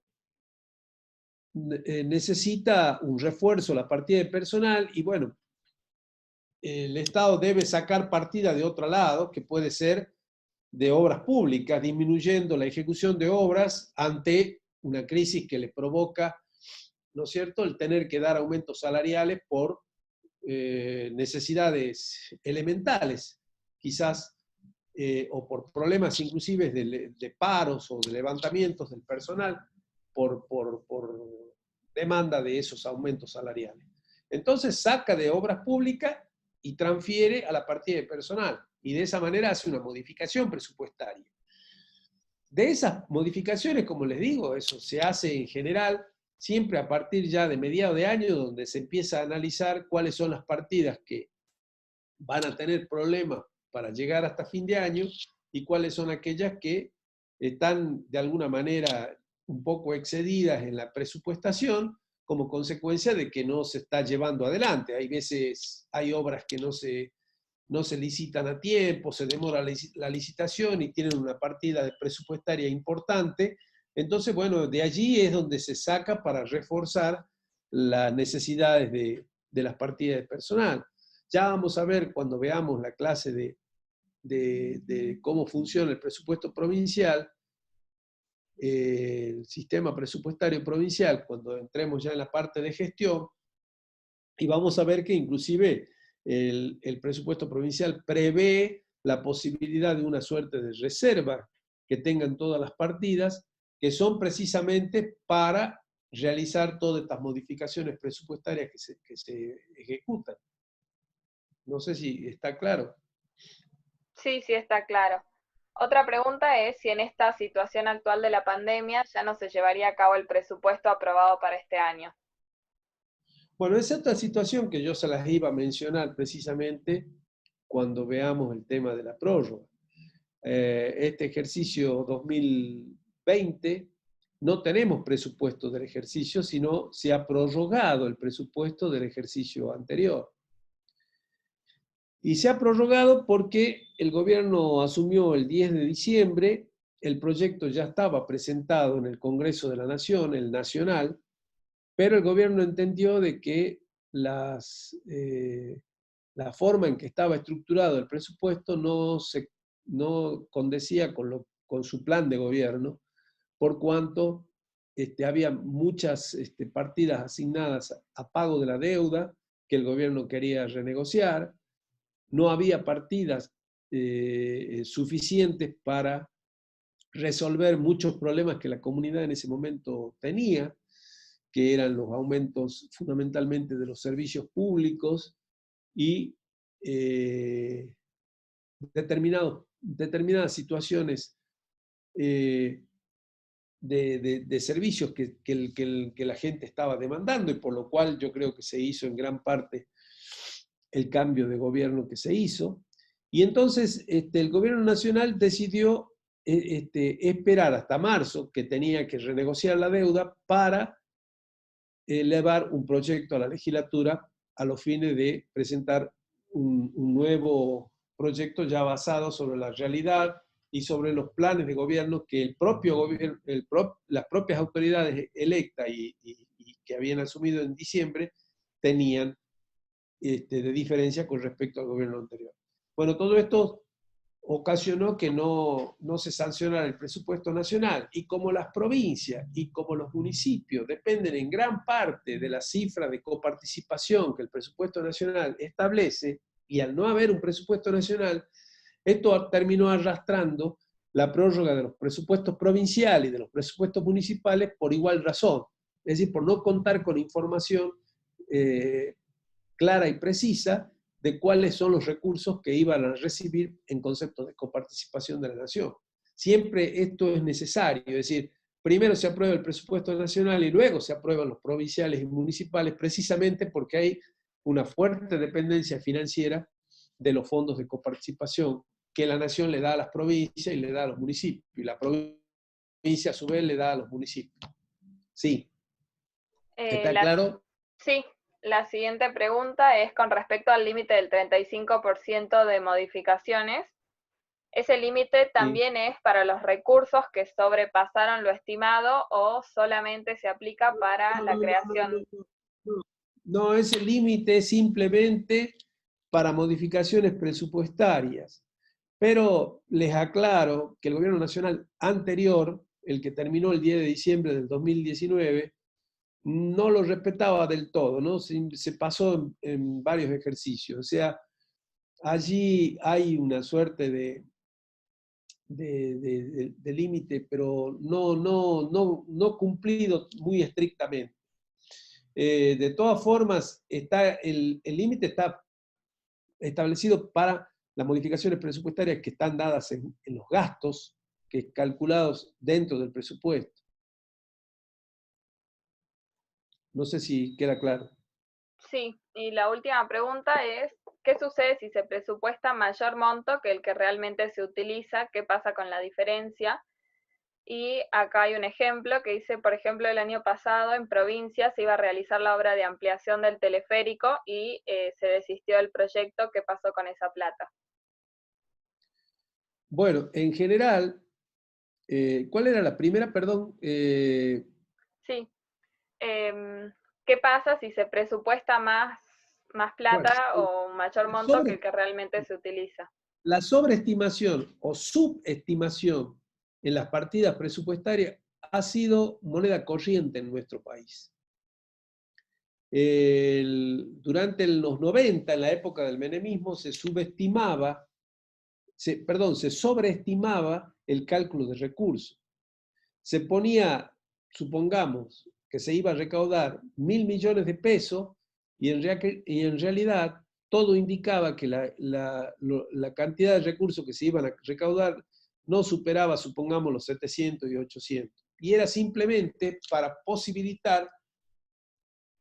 necesita un refuerzo la partida de personal y, bueno, el Estado debe sacar partida de otro lado, que puede ser de obras públicas, disminuyendo la ejecución de obras ante una crisis que le provoca, ¿no es cierto?, el tener que dar aumentos salariales por necesidades elementales, quizás, o por problemas inclusive de paros o de levantamientos del personal por demanda de esos aumentos salariales. Entonces saca de obras públicas y transfiere a la partida de personal. Y de esa manera hace una modificación presupuestaria. De esas modificaciones, como les digo, eso se hace en general siempre a partir ya de mediados de año, donde se empieza a analizar cuáles son las partidas que van a tener problemas para llegar hasta fin de año y cuáles son aquellas que están de alguna manera un poco excedidas en la presupuestación como consecuencia de que no se está llevando adelante. Hay veces, hay obras que no se licitan a tiempo, se demora la licitación y tienen una partida presupuestaria importante. Entonces, bueno, de allí es donde se saca para reforzar las necesidades de las partidas de personal. Ya vamos a ver cuando veamos la clase de cómo funciona el presupuesto provincial, el sistema presupuestario provincial, cuando entremos ya en la parte de gestión, y vamos a ver que inclusive el presupuesto provincial prevé la posibilidad de una suerte de reserva que tengan todas las partidas, que son precisamente para realizar todas estas modificaciones presupuestarias que se ejecutan. No sé si está claro. Sí, sí, está claro. Otra pregunta es si en esta situación actual de la pandemia ya no se llevaría a cabo el presupuesto aprobado para este año. Bueno, esa es otra situación que yo se las iba a mencionar precisamente cuando veamos el tema de la prórroga. Este ejercicio 2020 no tenemos presupuesto del ejercicio, sino se ha prorrogado el presupuesto del ejercicio anterior. Y se ha prorrogado porque el gobierno asumió el 10 de diciembre, el proyecto ya estaba presentado en el Congreso de la Nación, el nacional, pero el gobierno entendió de que la forma en que estaba estructurado el presupuesto no condecía con su plan de gobierno, por cuanto había muchas partidas asignadas a pago de la deuda que el gobierno quería renegociar, no había partidas suficientes para resolver muchos problemas que la comunidad en ese momento tenía, que eran los aumentos fundamentalmente de los servicios públicos y determinadas situaciones de servicios que la gente estaba demandando y por lo cual yo creo que se hizo en gran parte el cambio de gobierno que se hizo. Y entonces el gobierno nacional decidió esperar hasta marzo, que tenía que renegociar la deuda, para elevar un proyecto a la legislatura a los fines de presentar un nuevo proyecto ya basado sobre la realidad y sobre los planes de gobierno que el propio gobierno, las propias autoridades electas y que habían asumido en diciembre tenían de diferencia con respecto al gobierno anterior. Bueno, todo esto ocasionó que no se sancionara el presupuesto nacional, y como las provincias y como los municipios dependen en gran parte de la cifra de coparticipación que el presupuesto nacional establece, y al no haber un presupuesto nacional, esto terminó arrastrando la prórroga de los presupuestos provinciales y de los presupuestos municipales por igual razón, es decir, por no contar con información clara y precisa de cuáles son los recursos que iban a recibir en concepto de coparticipación de la nación. Siempre esto es necesario, es decir, primero se aprueba el presupuesto nacional y luego se aprueban los provinciales y municipales, precisamente porque hay una fuerte dependencia financiera de los fondos de coparticipación que la nación le da a las provincias y le da a los municipios, y la provincia a su vez le da a los municipios. Sí. ¿Está claro? Sí. La siguiente pregunta es con respecto al límite del 35% de modificaciones. ¿Ese límite también es para los recursos que sobrepasaron lo estimado o solamente se aplica para la creación? No, ese límite es simplemente para modificaciones presupuestarias. Pero les aclaro que el gobierno nacional anterior, el que terminó el 10 de diciembre del 2019, no lo respetaba del todo, ¿no? Se pasó en varios ejercicios. O sea, allí hay una suerte de límite, pero no cumplido muy estrictamente. De todas formas, el límite está establecido para las modificaciones presupuestarias que están dadas en los gastos que calculados dentro del presupuesto. No sé si queda claro. Sí, y la última pregunta es, ¿qué sucede si se presupuesta mayor monto que el que realmente se utiliza? ¿Qué pasa con la diferencia? Y acá hay un ejemplo que dice, por ejemplo, el año pasado en provincia se iba a realizar la obra de ampliación del teleférico y se desistió del proyecto. ¿Qué pasó con esa plata? Bueno, en general, ¿cuál era la primera, perdón? Sí. ¿Qué pasa si se presupuesta más Bueno, plata o mayor monto que el que realmente se utiliza? la sobreestimación o subestimación en las partidas presupuestarias ha sido moneda corriente en nuestro país. Durante los 90, en la época del menemismo, se sobreestimaba el cálculo de recursos. Se ponía, supongamos, que se iba a recaudar 1.000 millones de pesos y en realidad todo indicaba que la cantidad de recursos que se iban a recaudar no superaba, supongamos, los 700 y 800. Y era simplemente para posibilitar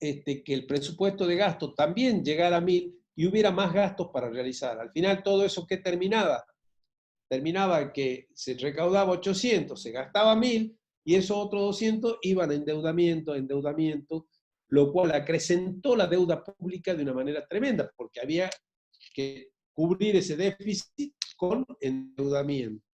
que el presupuesto de gasto también llegara a 1.000 y hubiera más gastos para realizar. Al final, todo eso, ¿qué terminaba? Terminaba que se recaudaba 800, se gastaba 1.000 y esos otros 200 iban a endeudamiento, lo cual acrecentó la deuda pública de una manera tremenda, porque había que cubrir ese déficit con endeudamiento.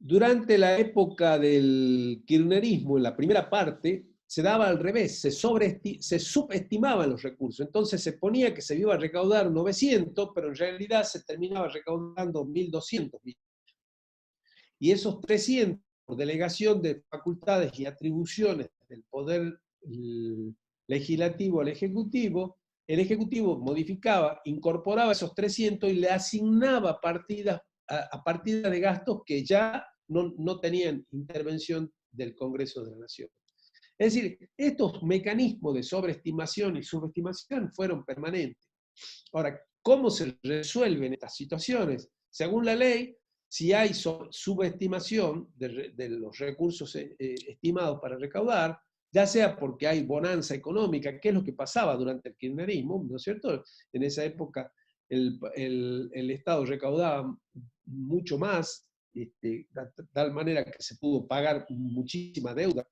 Durante la época del kirchnerismo, en la primera parte, se daba al revés, se subestimaban los recursos. Entonces se ponía que se iba a recaudar 900, pero en realidad se terminaba recaudando 1.200. Y esos 300, por delegación de facultades y atribuciones del poder legislativo al Ejecutivo, el Ejecutivo modificaba, incorporaba esos 300 y le asignaba partidas a partidas de gastos que ya no tenían intervención del Congreso de la Nación. Es decir, estos mecanismos de sobreestimación y subestimación fueron permanentes. Ahora, ¿cómo se resuelven estas situaciones? Según la ley, si hay subestimación de los recursos estimados para recaudar, ya sea porque hay bonanza económica, que es lo que pasaba durante el kirchnerismo, ¿no es cierto? En esa época el Estado recaudaba mucho más, de tal manera que se pudo pagar muchísima deuda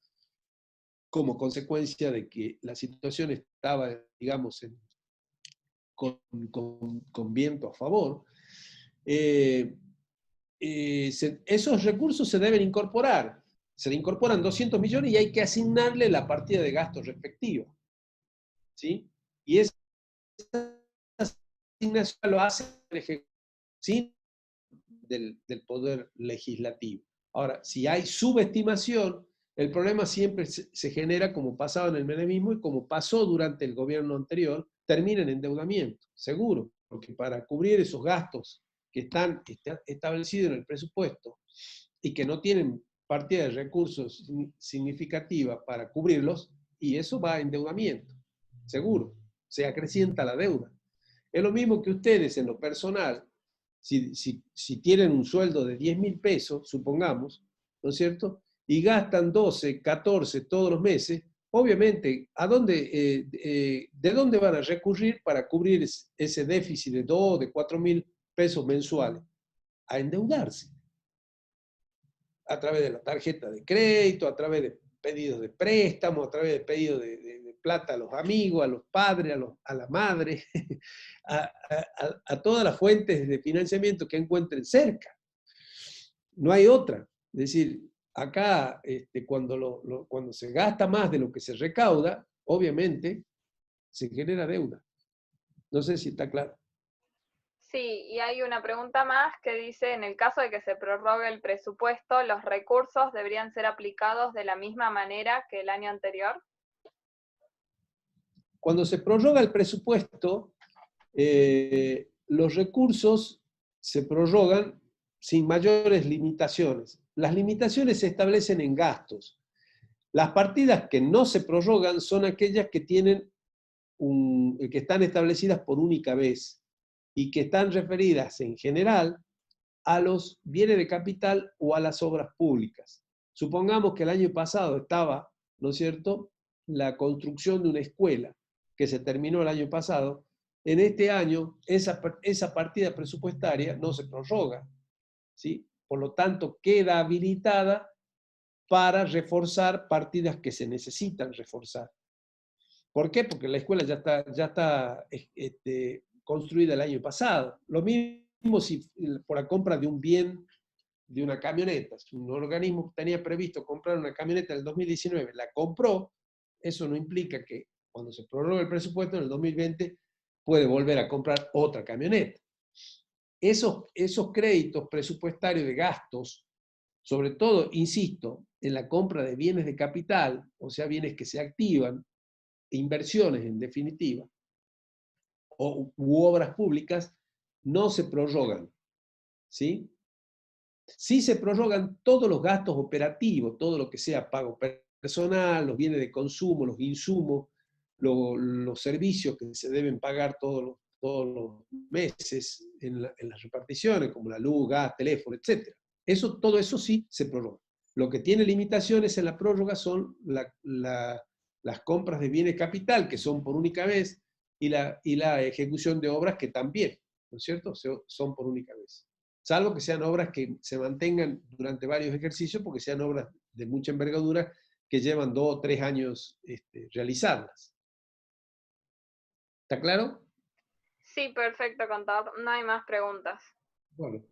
como consecuencia de que la situación estaba, digamos, con viento a favor. esos recursos se deben incorporar. Se le incorporan 200 millones y hay que asignarle la partida de gastos respectiva. ¿Sí? Y esa asignación lo hace el Ejecutivo del Poder Legislativo. Ahora, si hay subestimación, el problema siempre se genera como pasaba en el menemismo y como pasó durante el gobierno anterior, termina en endeudamiento, seguro, porque para cubrir esos gastos que están establecidos en el presupuesto y que no tienen partida de recursos significativa para cubrirlos, y eso va a endeudamiento, seguro, se acrecienta la deuda. Es lo mismo que ustedes en lo personal, si tienen un sueldo de 10.000 pesos, supongamos, ¿no es cierto? Y gastan 12, 14 todos los meses, obviamente, ¿de dónde van a recurrir para cubrir ese déficit de 2, de 4.000 pesos mensuales? A endeudarse. A través de la tarjeta de crédito, a través de pedidos de préstamo, a través de pedidos de plata a los amigos, a los padres, a la madre, a todas las fuentes de financiamiento que encuentren cerca. No hay otra. Es decir, acá cuando se gasta más de lo que se recauda, obviamente se genera deuda. No sé si está claro. Sí, y hay una pregunta más que dice, en el caso de que se prorrogue el presupuesto, ¿los recursos deberían ser aplicados de la misma manera que el año anterior? Cuando se prorroga el presupuesto, los recursos se prorrogan sin mayores limitaciones. Las limitaciones se establecen en gastos. Las partidas que no se prorrogan son aquellas que que están establecidas por única vez y que están referidas en general a los bienes de capital o a las obras públicas. Supongamos que el año pasado estaba, ¿no es cierto?, la construcción de una escuela que se terminó el año pasado. En este año, esa partida presupuestaria no se prorroga, ¿sí? Por lo tanto, queda habilitada para reforzar partidas que se necesitan reforzar. ¿Por qué? Porque la escuela ya está construida el año pasado. Lo mismo si por la compra de un bien, de una camioneta. Si un organismo tenía previsto comprar una camioneta en el 2019, la compró, eso no implica que cuando se prorrogue el presupuesto en el 2020 puede volver a comprar otra camioneta. Esos créditos presupuestarios de gastos, sobre todo, insisto, en la compra de bienes de capital, o sea, bienes que se activan, inversiones en definitiva, u obras públicas, no se prorrogan, ¿sí? Sí se prorrogan todos los gastos operativos, todo lo que sea pago personal, los bienes de consumo, los insumos, los servicios que se deben pagar todos los meses en las reparticiones, como la luz, gas, teléfono, etc. Todo eso sí se prorroga. Lo que tiene limitaciones en la prórroga son las compras de bienes capital, que son por única vez, y la ejecución de obras que también, ¿no es cierto?, son por única vez. Salvo que sean obras que se mantengan durante varios ejercicios, porque sean obras de mucha envergadura que llevan 2 o 3 años realizarlas. ¿Está claro? Sí, perfecto, contador. No hay más preguntas. Bueno.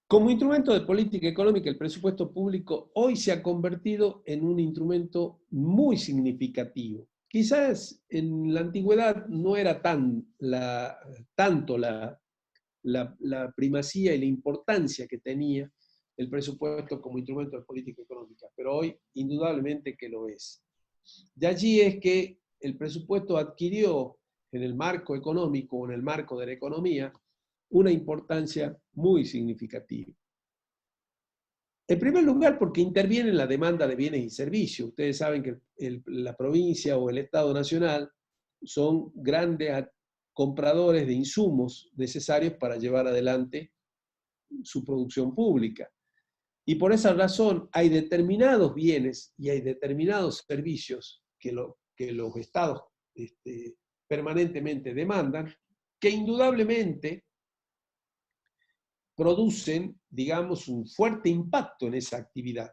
Como instrumento de política económica, el presupuesto público hoy se ha convertido en un instrumento muy significativo. Quizás en la antigüedad no era tanto la primacía y la importancia que tenía el presupuesto como instrumento de política económica, pero hoy indudablemente que lo es. De allí es que el presupuesto adquirió en el marco económico o en el marco de la economía una importancia muy significativa. En primer lugar, porque interviene en la demanda de bienes y servicios. Ustedes saben que la provincia o el Estado Nacional son grandes compradores de insumos necesarios para llevar adelante su producción pública. Y por esa razón hay determinados bienes y hay determinados servicios que los estados permanentemente demandan, que indudablemente producen, digamos, un fuerte impacto en esa actividad.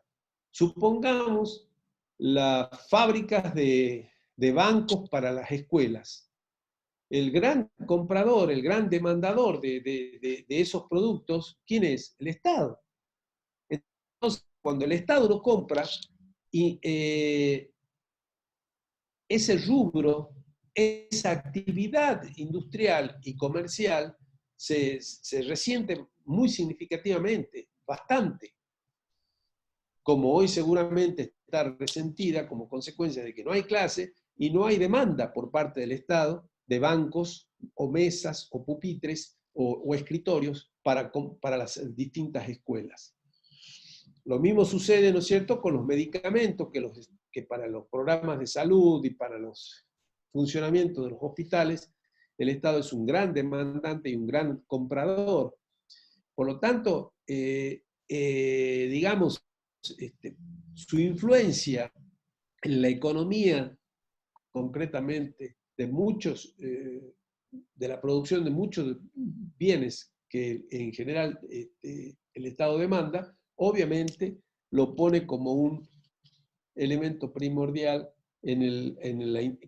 Supongamos las fábricas de bancos para las escuelas. el gran comprador, el gran demandador de esos productos, ¿quién es? El Estado. Entonces, cuando el Estado no compra, y, ese rubro, esa actividad industrial y comercial se resiente muy significativamente, bastante, como hoy seguramente está resentida como consecuencia de que no hay clase y no hay demanda por parte del Estado de bancos o mesas o pupitres o escritorios para las distintas escuelas. Lo mismo sucede, ¿no es cierto?, con los medicamentos que para los programas de salud y para los funcionamientos de los hospitales, el Estado es un gran demandante y un gran comprador. Por lo tanto, digamos, su influencia en la economía, concretamente, de muchos, de la producción de muchos bienes que en general el Estado demanda, obviamente lo pone como un elemento primordial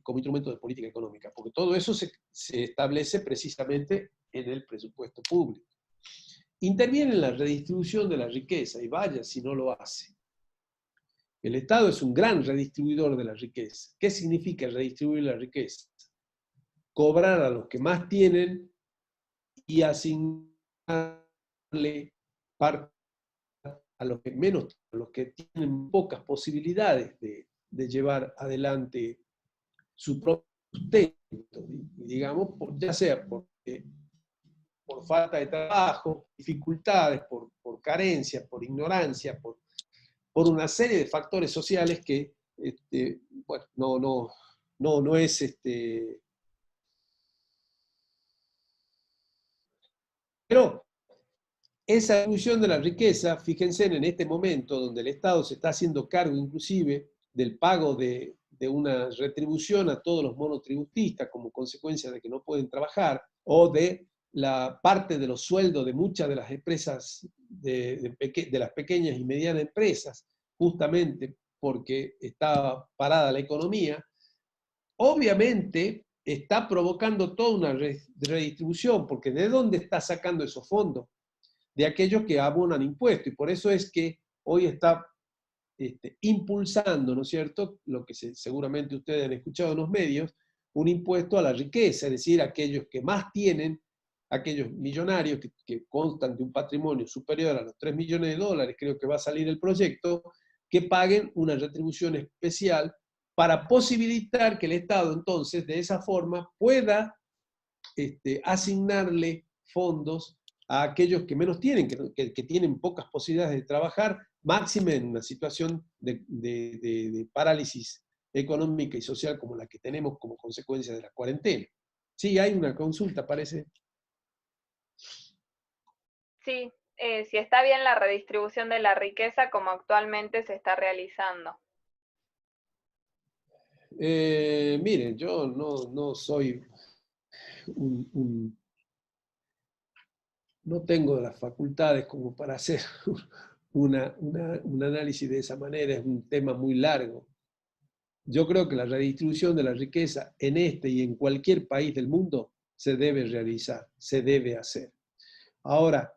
como instrumento de política económica, porque todo eso se establece precisamente en el presupuesto público. Interviene en la redistribución de la riqueza, y vaya si no lo hace. El Estado es un gran redistribuidor de la riqueza. ¿Qué significa redistribuir la riqueza? Cobrar a los que más tienen y asignarle parte a los que menos, a los que tienen pocas posibilidades de llevar adelante su propio sustento, digamos, ya sea por falta de trabajo, dificultades, por carencia, por ignorancia, por una serie de factores sociales que bueno, no es pero esa distribución de la riqueza, fíjense en este momento donde el Estado se está haciendo cargo inclusive del pago de una retribución a todos los monotributistas como consecuencia de que no pueden trabajar, o de la parte de los sueldos de muchas de las empresas, de las pequeñas y medianas empresas, justamente porque está parada la economía, obviamente está provocando toda una redistribución, porque ¿de dónde está sacando esos fondos? De aquellos que abonan impuestos. Y por eso es que hoy está impulsando, ¿no es cierto?, lo que seguramente ustedes han escuchado en los medios, un impuesto a la riqueza, es decir, aquellos que más tienen, aquellos millonarios que constan de un patrimonio superior a los 3 millones de dólares, creo que va a salir el proyecto, que paguen una retribución especial para posibilitar que el Estado entonces de esa forma pueda asignarle fondos a aquellos que menos tienen, que tienen pocas posibilidades de trabajar, máxime en una situación de parálisis económica y social como la que tenemos como consecuencia de la cuarentena. Sí, hay una consulta, parece. Sí, si está bien la redistribución de la riqueza como actualmente se está realizando. Miren, yo no soy no tengo las facultades como para hacer un análisis de esa manera, es un tema muy largo. Yo creo que la redistribución de la riqueza en este y en cualquier país del mundo se debe realizar, se debe hacer. Ahora,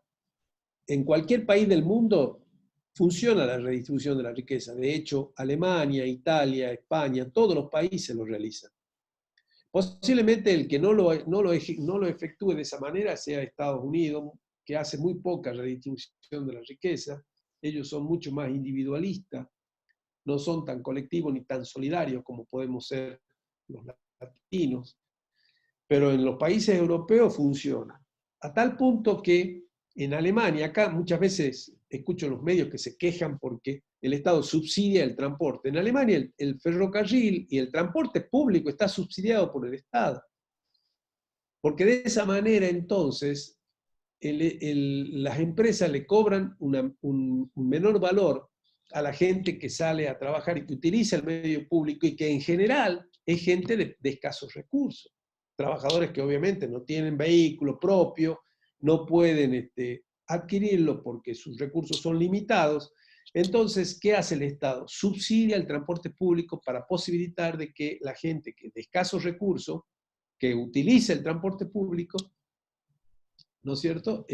en cualquier país del mundo funciona la redistribución de la riqueza. De hecho, Alemania, Italia, España, todos los países lo realizan. Posiblemente el que no lo efectúe de esa manera sea Estados Unidos, que hace muy poca redistribución de la riqueza. Ellos son mucho más individualistas, no son tan colectivos ni tan solidarios como podemos ser los latinos. Pero en los países europeos funciona. A tal punto que en Alemania, acá muchas veces escucho en los medios que se quejan porque el Estado subsidia el transporte. En Alemania el ferrocarril y el transporte público está subsidiado por el Estado. Porque de esa manera entonces las empresas le cobran un menor valor a la gente que sale a trabajar y que utiliza el medio público y que en general es gente de escasos recursos. Trabajadores que obviamente no tienen vehículo propio, no pueden adquirirlo porque sus recursos son limitados. Entonces, ¿qué hace el Estado? Subsidia el transporte público para posibilitar de que la gente que de escasos recursos que utiliza el transporte público, ¿no es cierto?,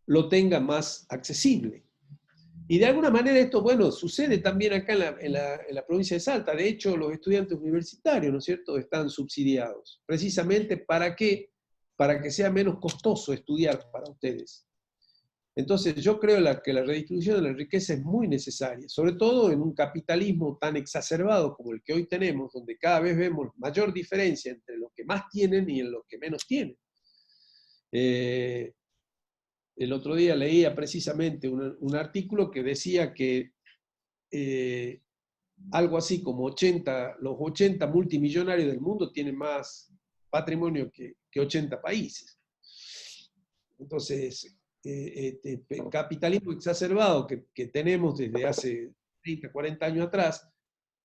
lo tenga más accesible. Y de alguna manera esto, bueno, sucede también acá en la provincia de Salta. De hecho, los estudiantes universitarios, ¿no es cierto?, están subsidiados. Precisamente ¿para qué? Para que sea menos costoso estudiar para ustedes. Entonces yo creo que la redistribución de la riqueza es muy necesaria, sobre todo en un capitalismo tan exacerbado como el que hoy tenemos, donde cada vez vemos mayor diferencia entre los que más tienen y en los que menos tienen. El otro día leía precisamente un artículo que decía que algo así como los 80 multimillonarios del mundo tienen más patrimonio que 80 países. Entonces, el capitalismo exacerbado que tenemos desde hace 30, 40 años atrás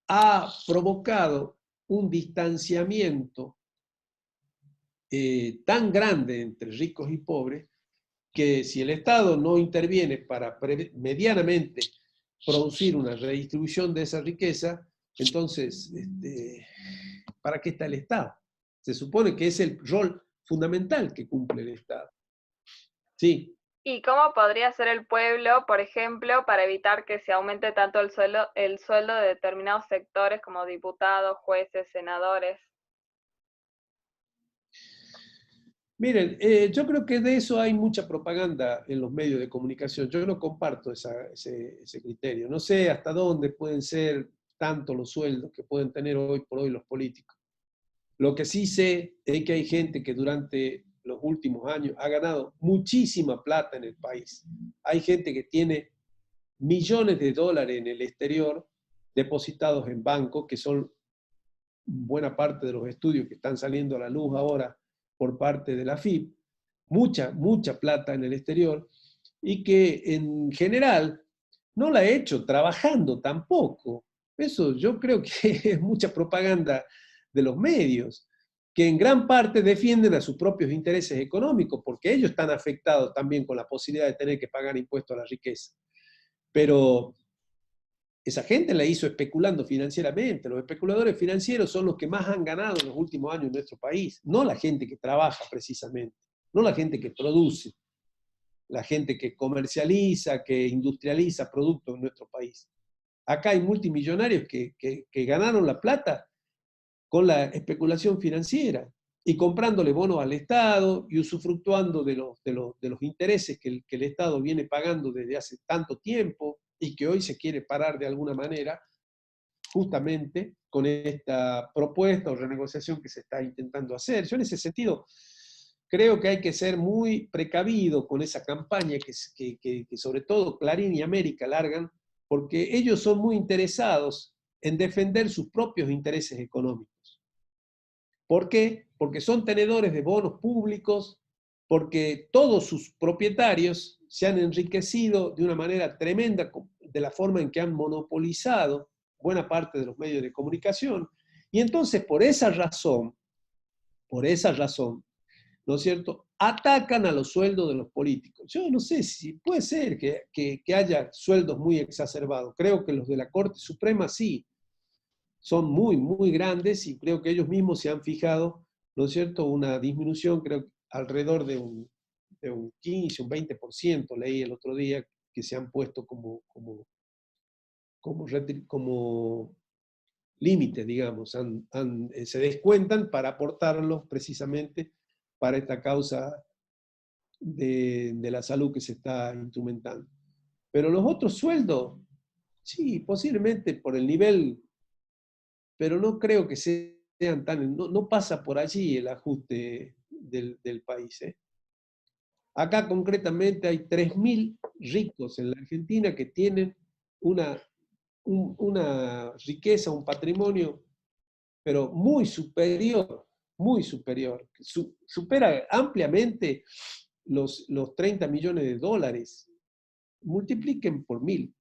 ha provocado un distanciamiento tan grande entre ricos y pobres que si el Estado no interviene para medianamente producir una redistribución de esa riqueza, entonces, ¿para qué está el Estado? Se supone que es el rol fundamental que cumple el Estado. Sí. ¿Y cómo podría ser el pueblo, por ejemplo, para evitar que se aumente tanto el sueldo de determinados sectores como diputados, jueces, senadores? Miren, yo creo que de eso hay mucha propaganda en los medios de comunicación. Yo no comparto ese criterio. No sé hasta dónde pueden ser tanto los sueldos que pueden tener hoy por hoy los políticos. Lo que sí sé es que hay gente que durante los últimos años ha ganado muchísima plata en el país. Hay gente que tiene millones de dólares en el exterior depositados en bancos, que son buena parte de los estudios que están saliendo a la luz ahora por parte de la FIP, mucha plata en el exterior, y que en general no la ha hecho trabajando tampoco. Eso yo creo que es mucha propaganda de los medios, que en gran parte defienden a sus propios intereses económicos, porque ellos están afectados también con la posibilidad de tener que pagar impuestos a la riqueza. Pero esa gente la hizo especulando financieramente. Los especuladores financieros son los que más han ganado en los últimos años en nuestro país, no la gente que trabaja precisamente, no la gente que produce, la gente que comercializa, que industrializa productos en nuestro país. Acá hay multimillonarios que ganaron la plata con la especulación financiera y comprándole bonos al Estado y usufructuando de los intereses que el Estado viene pagando desde hace tanto tiempo y que hoy se quiere parar de alguna manera, justamente con esta propuesta o renegociación que se está intentando hacer. Yo en ese sentido creo que hay que ser muy precavido con esa campaña que sobre todo Clarín y América largan, porque ellos son muy interesados en defender sus propios intereses económicos. ¿Por qué? Porque son tenedores de bonos públicos, porque todos sus propietarios se han enriquecido de una manera tremenda de la forma en que han monopolizado buena parte de los medios de comunicación. Y entonces, por esa razón, ¿no es cierto?, atacan a los sueldos de los políticos. Yo no sé si puede ser que haya sueldos muy exacerbados. Creo que los de la Corte Suprema sí, son muy grandes y creo que ellos mismos se han fijado, ¿no es cierto?, una disminución, creo, alrededor de un 15, un 20%, leí el otro día, que se han puesto como límite, digamos, se descuentan para aportarlos precisamente para esta causa de la salud que se está instrumentando. Pero los otros sueldos, sí, posiblemente por el nivel, pero no creo que sean tan, no pasa por allí el ajuste del país. Acá concretamente hay 3.000 ricos en la Argentina que tienen una riqueza, un patrimonio, pero muy superior, supera ampliamente los 30 millones de dólares. Multipliquen por 1.000.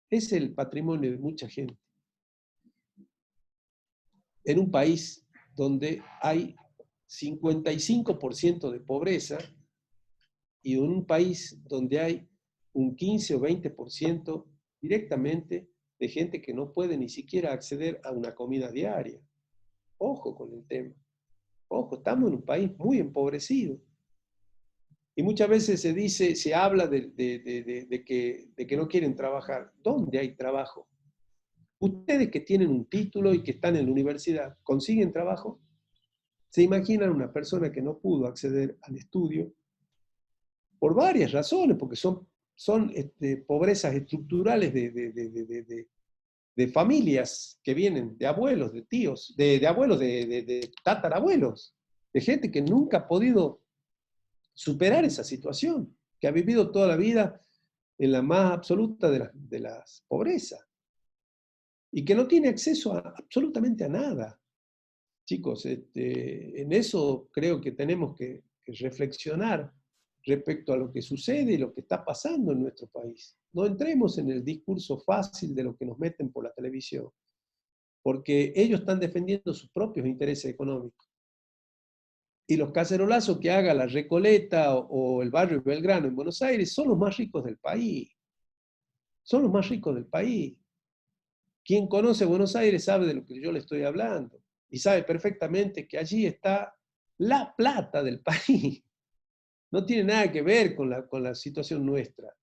Es el patrimonio de mucha gente. En un país donde hay 55% de pobreza y en un país donde hay un 15 o 20% directamente de gente que no puede ni siquiera acceder a una comida diaria. Ojo con el tema. Ojo, estamos en un país muy empobrecido. Y muchas veces se habla de que no quieren trabajar. ¿Dónde hay trabajo? Ustedes que tienen un título y que están en la universidad, ¿consiguen trabajo? ¿Se imaginan una persona que no pudo acceder al estudio por varias razones? Porque son pobrezas estructurales de familias que vienen, de abuelos, de tíos, de abuelos, de tatarabuelos, de gente que nunca ha podido superar esa situación, que ha vivido toda la vida en la más absoluta de las pobrezas y que no tiene acceso absolutamente a nada. Chicos, en eso creo que tenemos que reflexionar respecto a lo que sucede y lo que está pasando en nuestro país. No entremos en el discurso fácil de lo que nos meten por la televisión, porque ellos están defendiendo sus propios intereses económicos. Y los cacerolazos que haga la Recoleta o el barrio Belgrano en Buenos Aires son los más ricos del país. Son los más ricos del país. Quien conoce Buenos Aires sabe de lo que yo le estoy hablando y sabe perfectamente que allí está la plata del país. No tiene nada que ver con la situación nuestra,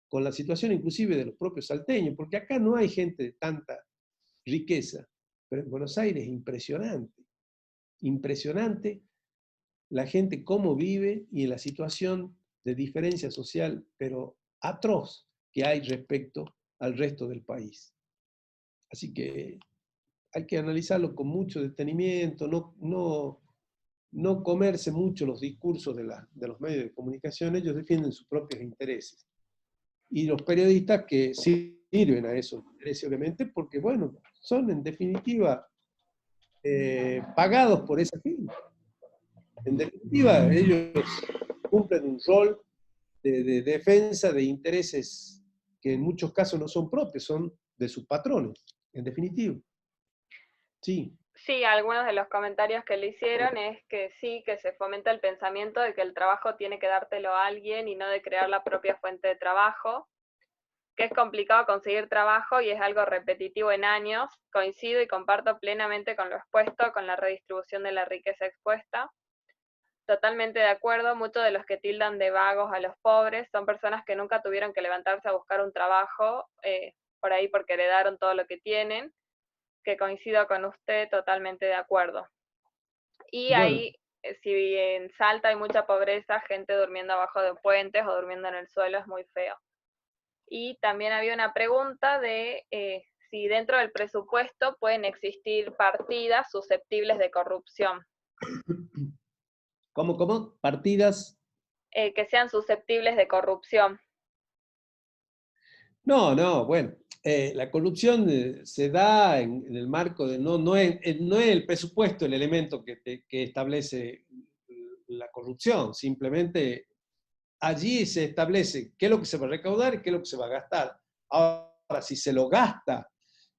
con la situación inclusive de los propios salteños, porque acá no hay gente de tanta riqueza, pero en Buenos Aires es impresionante, impresionante la gente cómo vive y en la situación de diferencia social, pero atroz que hay respecto al resto del país. Así que hay que analizarlo con mucho detenimiento, no comerse mucho los discursos de los medios de comunicación, ellos defienden sus propios intereses. Y los periodistas que sirven a esos intereses, obviamente, porque, bueno, son en definitiva pagados por esa gente. En definitiva, ellos cumplen un rol de defensa de intereses que en muchos casos no son propios, son de sus patrones, en definitiva. Sí. Sí, algunos de los comentarios que le hicieron es que sí, que se fomenta el pensamiento de que el trabajo tiene que dártelo a alguien y no de crear la propia fuente de trabajo, que es complicado conseguir trabajo y es algo repetitivo en años. Coincido y comparto plenamente con lo expuesto, con la redistribución de la riqueza expuesta. Totalmente de acuerdo, muchos de los que tildan de vagos a los pobres son personas que nunca tuvieron que levantarse a buscar un trabajo, por ahí porque heredaron todo lo que tienen, que coincido con usted, totalmente de acuerdo. Y Bueno, ahí, si en Salta hay mucha pobreza, gente durmiendo abajo de puentes o durmiendo en el suelo es muy feo. Y también había una pregunta de si dentro del presupuesto pueden existir partidas susceptibles de corrupción. ¿Cómo? Partidas. Que sean susceptibles de corrupción. No, bueno, la corrupción se da en el marco de, no es el presupuesto el elemento que establece la corrupción, simplemente allí se establece qué es lo que se va a recaudar y qué es lo que se va a gastar. Ahora, si se lo gasta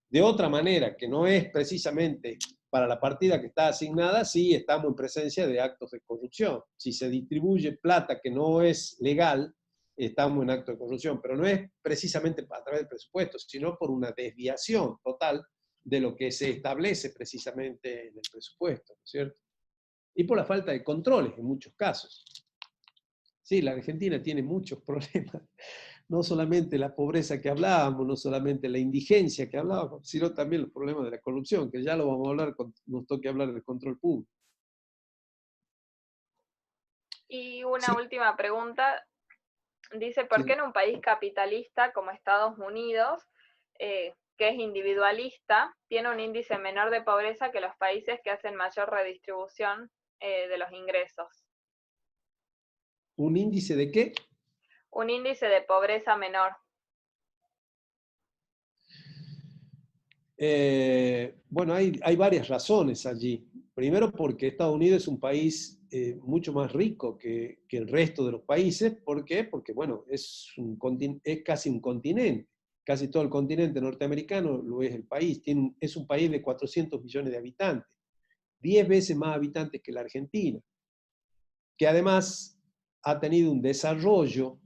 de otra manera, que no es precisamente para la partida que está asignada, sí estamos en presencia de actos de corrupción. Si se distribuye plata que no es legal, estamos en acto de corrupción, pero no es precisamente a través del presupuesto, sino por una desviación total de lo que se establece precisamente en el presupuesto, ¿no es cierto? Y por la falta de controles en muchos casos. Sí, la Argentina tiene muchos problemas, no solamente la pobreza que hablábamos, no solamente la indigencia que hablábamos, sino también los problemas de la corrupción, que ya lo vamos a hablar cuando nos toque hablar del control público. Y una Sí, última pregunta, dice, ¿por qué sí. en un país capitalista como Estados Unidos, que es individualista, tiene un índice menor de pobreza que los países que hacen mayor redistribución de los ingresos? ¿Un índice de qué? Un índice de pobreza menor. Bueno, hay varias razones allí. Primero porque Estados Unidos es un país mucho más rico que el resto de los países. ¿Por qué? Porque, bueno, es casi un continente. Casi todo el continente norteamericano lo es el país. Es un país de 400 millones de habitantes, 10 veces más habitantes que la Argentina, que además ha tenido un desarrollo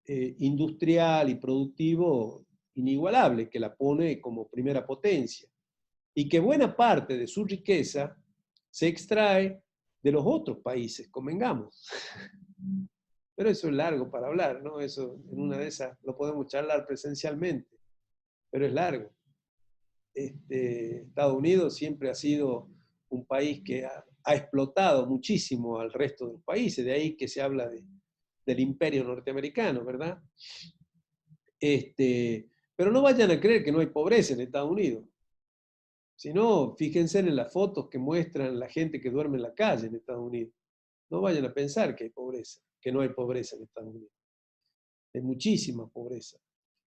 industrial y productivo inigualable, que la pone como primera potencia, y que buena parte de su riqueza se extrae de los otros países, convengamos. Pero eso es largo para hablar, ¿no? Eso en una de esas lo podemos charlar presencialmente, pero es largo. Estados Unidos siempre ha sido un país que ha explotado muchísimo al resto de los países, de ahí que se habla del imperio norteamericano, ¿verdad? Pero no vayan a creer que no hay pobreza en Estados Unidos. Si no, fíjense en las fotos que muestran la gente que duerme en la calle en Estados Unidos. No vayan a pensar que hay pobreza, que no hay pobreza en Estados Unidos. Hay muchísima pobreza.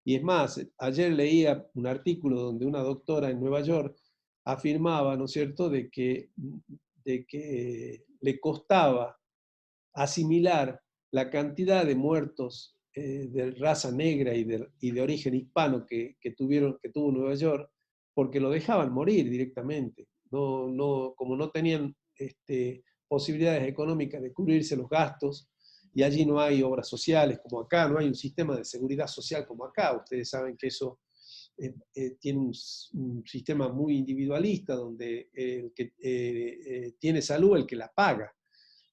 Y es más, ayer leía un artículo donde una doctora en Nueva York afirmaba, ¿no es cierto?, de que le costaba asimilar la cantidad de muertos de raza negra y de origen hispano que tuvo Nueva York, porque lo dejaban morir directamente. Como no tenían posibilidades económicas de cubrirse los gastos, y allí no hay obras sociales como acá, no hay un sistema de seguridad social como acá. Ustedes saben que eso tiene un sistema muy individualista, donde el que tiene salud el que la paga.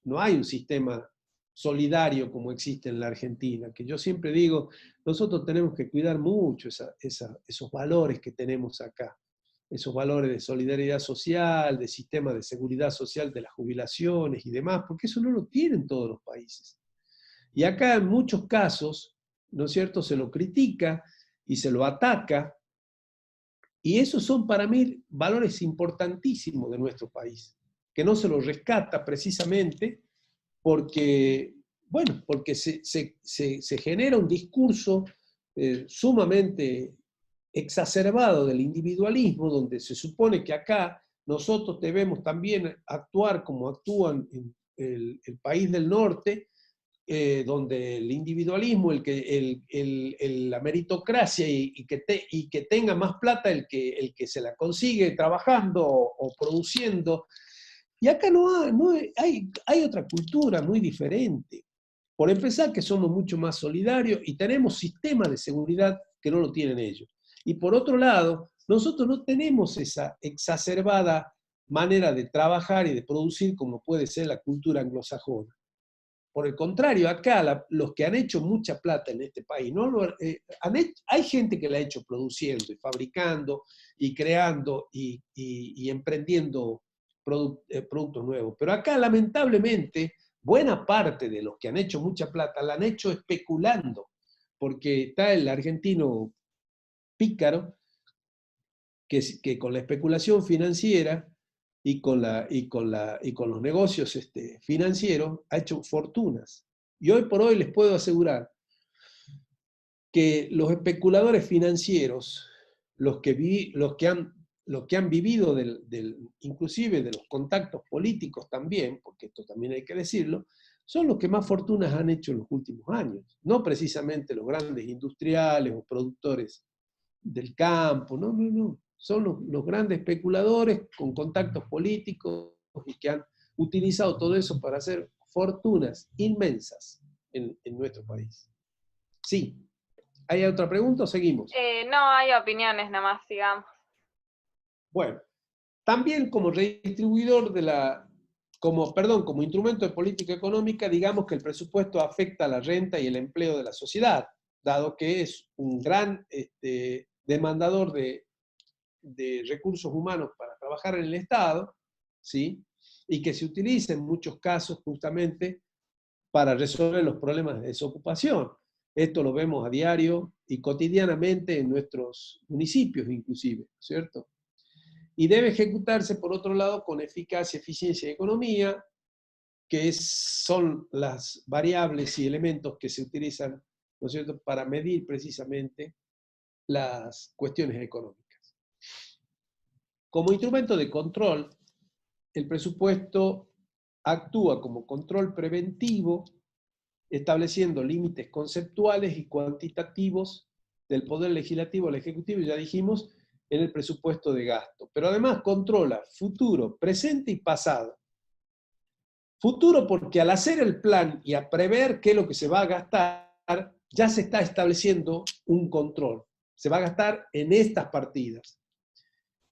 No hay un sistema solidario como existe en la Argentina, que yo siempre digo, nosotros tenemos que cuidar mucho esos valores que tenemos acá, esos valores de solidaridad social, de sistema de seguridad social de las jubilaciones y demás, porque eso no lo tienen todos los países. Y acá en muchos casos, ¿no es cierto?, se lo critica y se lo ataca, y esos son para mí valores importantísimos de nuestro país, que no se los rescata precisamente porque, bueno, porque se genera un discurso sumamente exacerbado del individualismo, donde se supone que acá nosotros debemos también actuar como actúan en el país del norte, donde el individualismo, la meritocracia y que tenga más plata el que se la consigue trabajando o produciendo. Y acá hay otra cultura muy diferente. Por empezar, que somos mucho más solidarios y tenemos sistemas de seguridad que no lo tienen ellos. Y por otro lado, nosotros no tenemos esa exacerbada manera de trabajar y de producir como puede ser la cultura anglosajona. Por el contrario, acá los que han hecho mucha plata en este país, hay gente que la ha hecho produciendo y fabricando y creando y emprendiendo productos nuevos. Pero acá, lamentablemente, buena parte de los que han hecho mucha plata la han hecho especulando, porque está el argentino pícaro que con la especulación financiera y con los negocios financieros ha hecho fortunas. Y hoy por hoy les puedo asegurar que los especuladores financieros, los que han vivido inclusive de los contactos políticos también, porque esto también hay que decirlo, son los que más fortunas han hecho en los últimos años. No precisamente los grandes industriales o productores del campo, no. Son los grandes especuladores con contactos políticos y que han utilizado todo eso para hacer fortunas inmensas en nuestro país. Sí. ¿Hay otra pregunta o seguimos? No, hay opiniones nada más, sigamos. Bueno, también como redistribuidor como instrumento de política económica, digamos que el presupuesto afecta a la renta y el empleo de la sociedad, dado que es un gran demandador de recursos humanos para trabajar en el Estado, ¿sí? Y que se utiliza en muchos casos justamente para resolver los problemas de desocupación. Esto lo vemos a diario y cotidianamente en nuestros municipios inclusive, ¿cierto? Y debe ejecutarse, por otro lado, con eficacia, eficiencia y economía, que son las variables y elementos que se utilizan, ¿no es cierto?, para medir precisamente las cuestiones económicas. Como instrumento de control, el presupuesto actúa como control preventivo, estableciendo límites conceptuales y cuantitativos del poder legislativo al ejecutivo, ya dijimos, en el presupuesto de gasto. Pero además controla futuro, presente y pasado. Futuro porque al hacer el plan y a prever qué es lo que se va a gastar, ya se está estableciendo un control. Se va a gastar en estas partidas.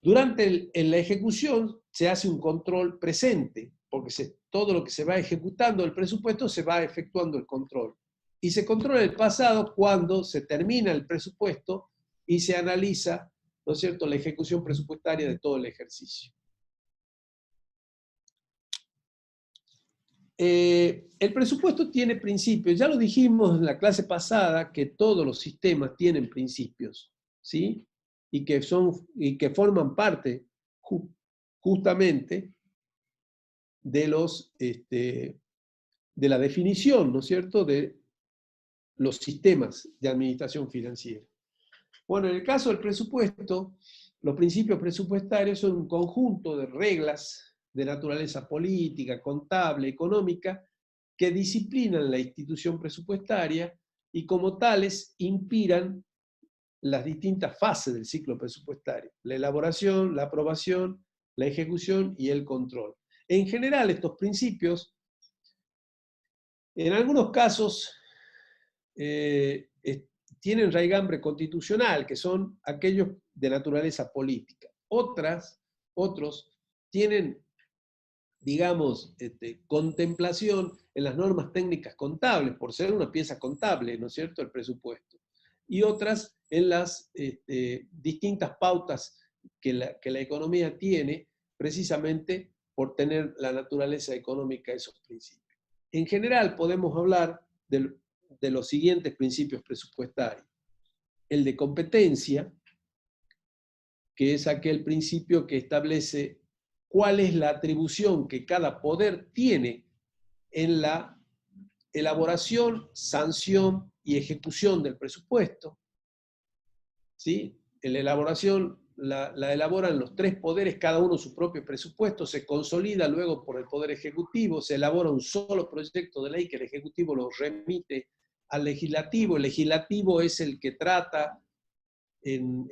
En la ejecución se hace un control presente, porque todo lo que se va ejecutando del presupuesto se va efectuando el control. Y se controla el pasado cuando se termina el presupuesto y se analiza, ¿no es cierto?, la ejecución presupuestaria de todo el ejercicio. El presupuesto tiene principios. Ya lo dijimos en la clase pasada que todos los sistemas tienen principios, ¿sí? Y que forman parte justamente de la definición, ¿no es cierto?, de los sistemas de administración financiera. Bueno, en el caso del presupuesto, los principios presupuestarios son un conjunto de reglas de naturaleza política, contable, económica, que disciplinan la institución presupuestaria y como tales inspiran las distintas fases del ciclo presupuestario: la elaboración, la aprobación, la ejecución y el control. En general, estos principios, en algunos casos, tienen raigambre constitucional, que son aquellos de naturaleza política. Otros tienen, digamos, contemplación en las normas técnicas contables, por ser una pieza contable, ¿no es cierto?, el presupuesto. Y otras en las distintas pautas que la economía tiene, precisamente por tener la naturaleza económica de esos principios. En general, podemos hablar de los siguientes principios presupuestarios. El de competencia, que es aquel principio que establece cuál es la atribución que cada poder tiene en la elaboración, sanción y ejecución del presupuesto. ¿Sí? En la elaboración la elaboran los tres poderes, cada uno su propio presupuesto, se consolida luego por el Poder Ejecutivo, se elabora un solo proyecto de ley que el Ejecutivo lo remite al Legislativo. El Legislativo es el que trata en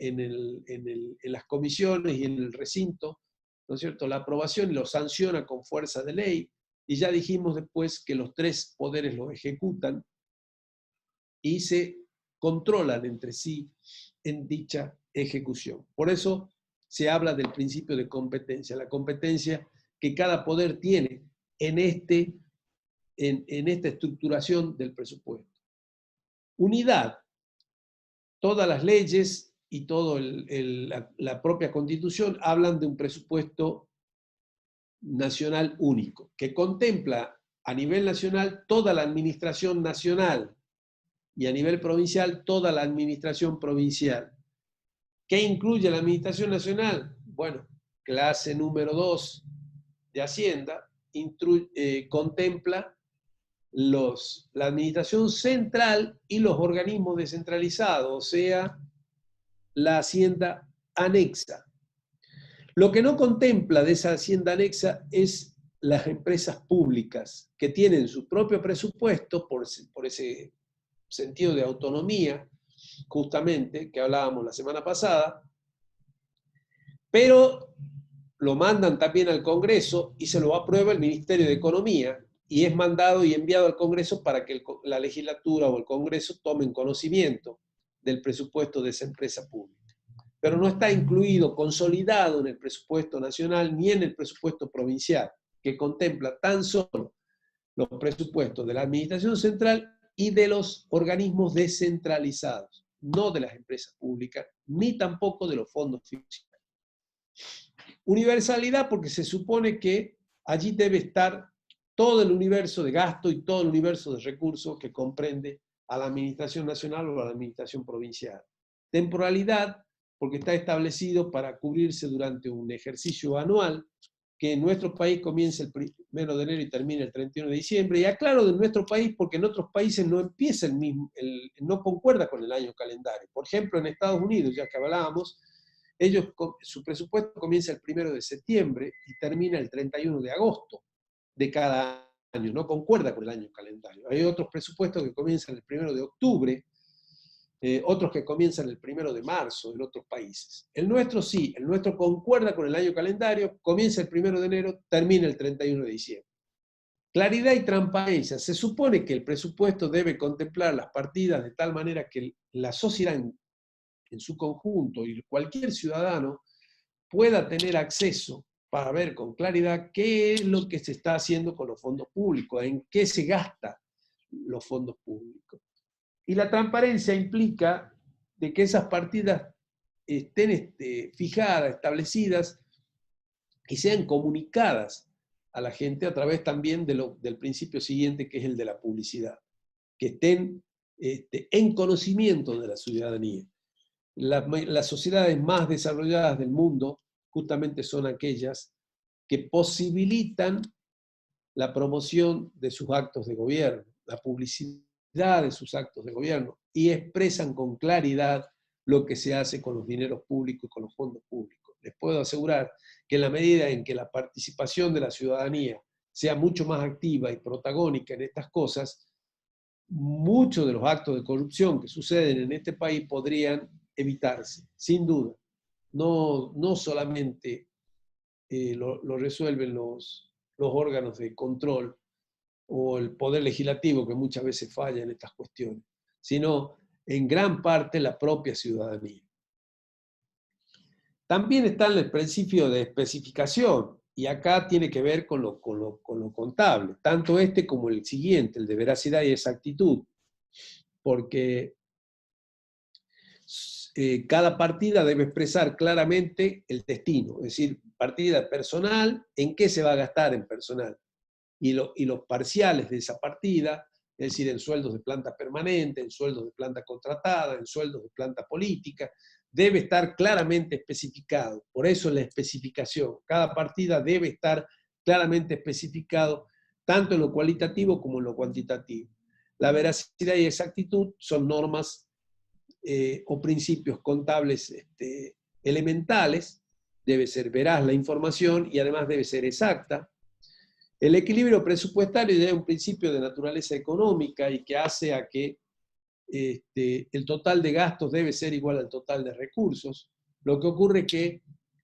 las comisiones y en el recinto, ¿no es cierto?, la aprobación, y lo sanciona con fuerza de ley. Y ya dijimos después que los tres poderes lo ejecutan y se controlan entre sí en dicha ejecución. Por eso se habla del principio de competencia, la competencia que cada poder tiene en esta estructuración del presupuesto. Unidad. Todas las leyes y toda la propia Constitución hablan de un presupuesto nacional único, que contempla a nivel nacional toda la administración nacional y a nivel provincial toda la administración provincial. ¿Qué incluye la administración nacional? Bueno, clase número 2 de Hacienda contempla la administración central y los organismos descentralizados, o sea, la hacienda anexa. Lo que no contempla de esa hacienda anexa es las empresas públicas, que tienen su propio presupuesto por ese sentido de autonomía, justamente, que hablábamos la semana pasada, pero lo mandan también al Congreso y se lo aprueba el Ministerio de Economía y es mandado y enviado al Congreso para que la legislatura o el Congreso tomen conocimiento del presupuesto de esa empresa pública. Pero no está incluido, consolidado en el presupuesto nacional ni en el presupuesto provincial, que contempla tan solo los presupuestos de la administración central y de los organismos descentralizados, no de las empresas públicas, ni tampoco de los fondos fiduciarios. Universalidad, porque se supone que allí debe estar todo el universo de gasto y todo el universo de recursos que comprende a la administración nacional o a la administración provincial. Temporalidad, porque está establecido para cubrirse durante un ejercicio anual, que en nuestro país comienza el 1 de enero y termina el 31 de diciembre. Y aclaro de nuestro país porque en otros países no empieza no concuerda con el año calendario. Por ejemplo, en Estados Unidos, ya que hablábamos, su presupuesto comienza el 1 de septiembre y termina el 31 de agosto de cada año. No concuerda con el año calendario. Hay otros presupuestos que comienzan el 1 de octubre, otros que comienzan el 1 de marzo en otros países. El nuestro sí, el nuestro concuerda con el año calendario, comienza el 1 de enero, termina el 31 de diciembre. Claridad y transparencia. Se supone que el presupuesto debe contemplar las partidas de tal manera que la sociedad en su conjunto y cualquier ciudadano pueda tener acceso para ver con claridad qué es lo que se está haciendo con los fondos públicos, en qué se gastan los fondos públicos. Y la transparencia implica de que esas partidas estén fijadas, establecidas y sean comunicadas a la gente a través también del principio siguiente, que es el de la publicidad, que estén en conocimiento de la ciudadanía. Las sociedades más desarrolladas del mundo justamente son aquellas que posibilitan la promoción de sus actos de gobierno, la publicidad de sus actos de gobierno, y expresan con claridad lo que se hace con los dineros públicos y con los fondos públicos. Les puedo asegurar que en la medida en que la participación de la ciudadanía sea mucho más activa y protagónica en estas cosas, muchos de los actos de corrupción que suceden en este país podrían evitarse, sin duda. No solamente lo resuelven los órganos de control o el poder legislativo, que muchas veces falla en estas cuestiones, sino en gran parte la propia ciudadanía. También está el principio de especificación, y acá tiene que ver con lo contable, tanto este como el siguiente, el de veracidad y exactitud, porque cada partida debe expresar claramente el destino, es decir, partida personal, en qué se va a gastar en personal, y los parciales de esa partida, es decir, en sueldos de planta permanente, en sueldos de planta contratada, en sueldos de planta política, debe estar claramente especificado. Por eso la especificación. Cada partida debe estar claramente especificado, tanto en lo cualitativo como en lo cuantitativo. La veracidad y exactitud son normas o principios contables elementales. Debe ser veraz la información y además debe ser exacta. El equilibrio presupuestario ya es un principio de naturaleza económica y que hace a que el total de gastos debe ser igual al total de recursos. Lo que ocurre es que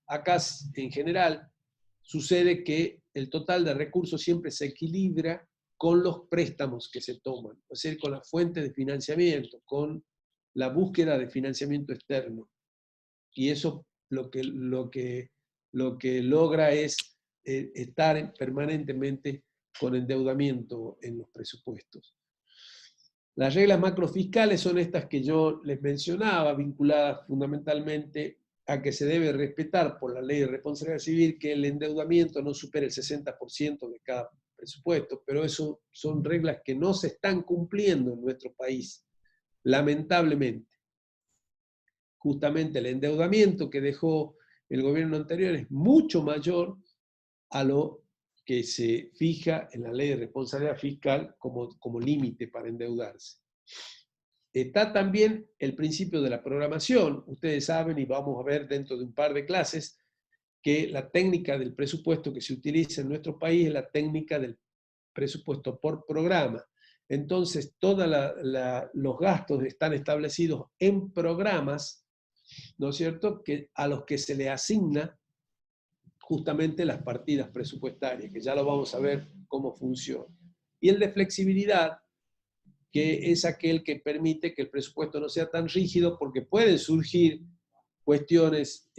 acá en general sucede que el total de recursos siempre se equilibra con los préstamos que se toman, es decir, con las fuentes de financiamiento, con la búsqueda de financiamiento externo. Y eso lo que logra es estar permanentemente con endeudamiento en los presupuestos. Las reglas macrofiscales son estas que yo les mencionaba, vinculadas fundamentalmente a que se debe respetar por la ley de responsabilidad civil que el endeudamiento no supere el 60% de cada presupuesto, pero eso son reglas que no se están cumpliendo en nuestro país, lamentablemente. Justamente el endeudamiento que dejó el gobierno anterior es mucho mayor a lo que se fija en la ley de responsabilidad fiscal como límite para endeudarse. Está también el principio de la programación. Ustedes saben, y vamos a ver dentro de un par de clases, que la técnica del presupuesto que se utiliza en nuestro país es la técnica del presupuesto por programa. Entonces, todos los gastos están establecidos en programas, ¿no es cierto?, a los que se le asigna justamente las partidas presupuestarias, que ya lo vamos a ver cómo funciona. Y el de flexibilidad, que es aquel que permite que el presupuesto no sea tan rígido, porque pueden surgir cuestiones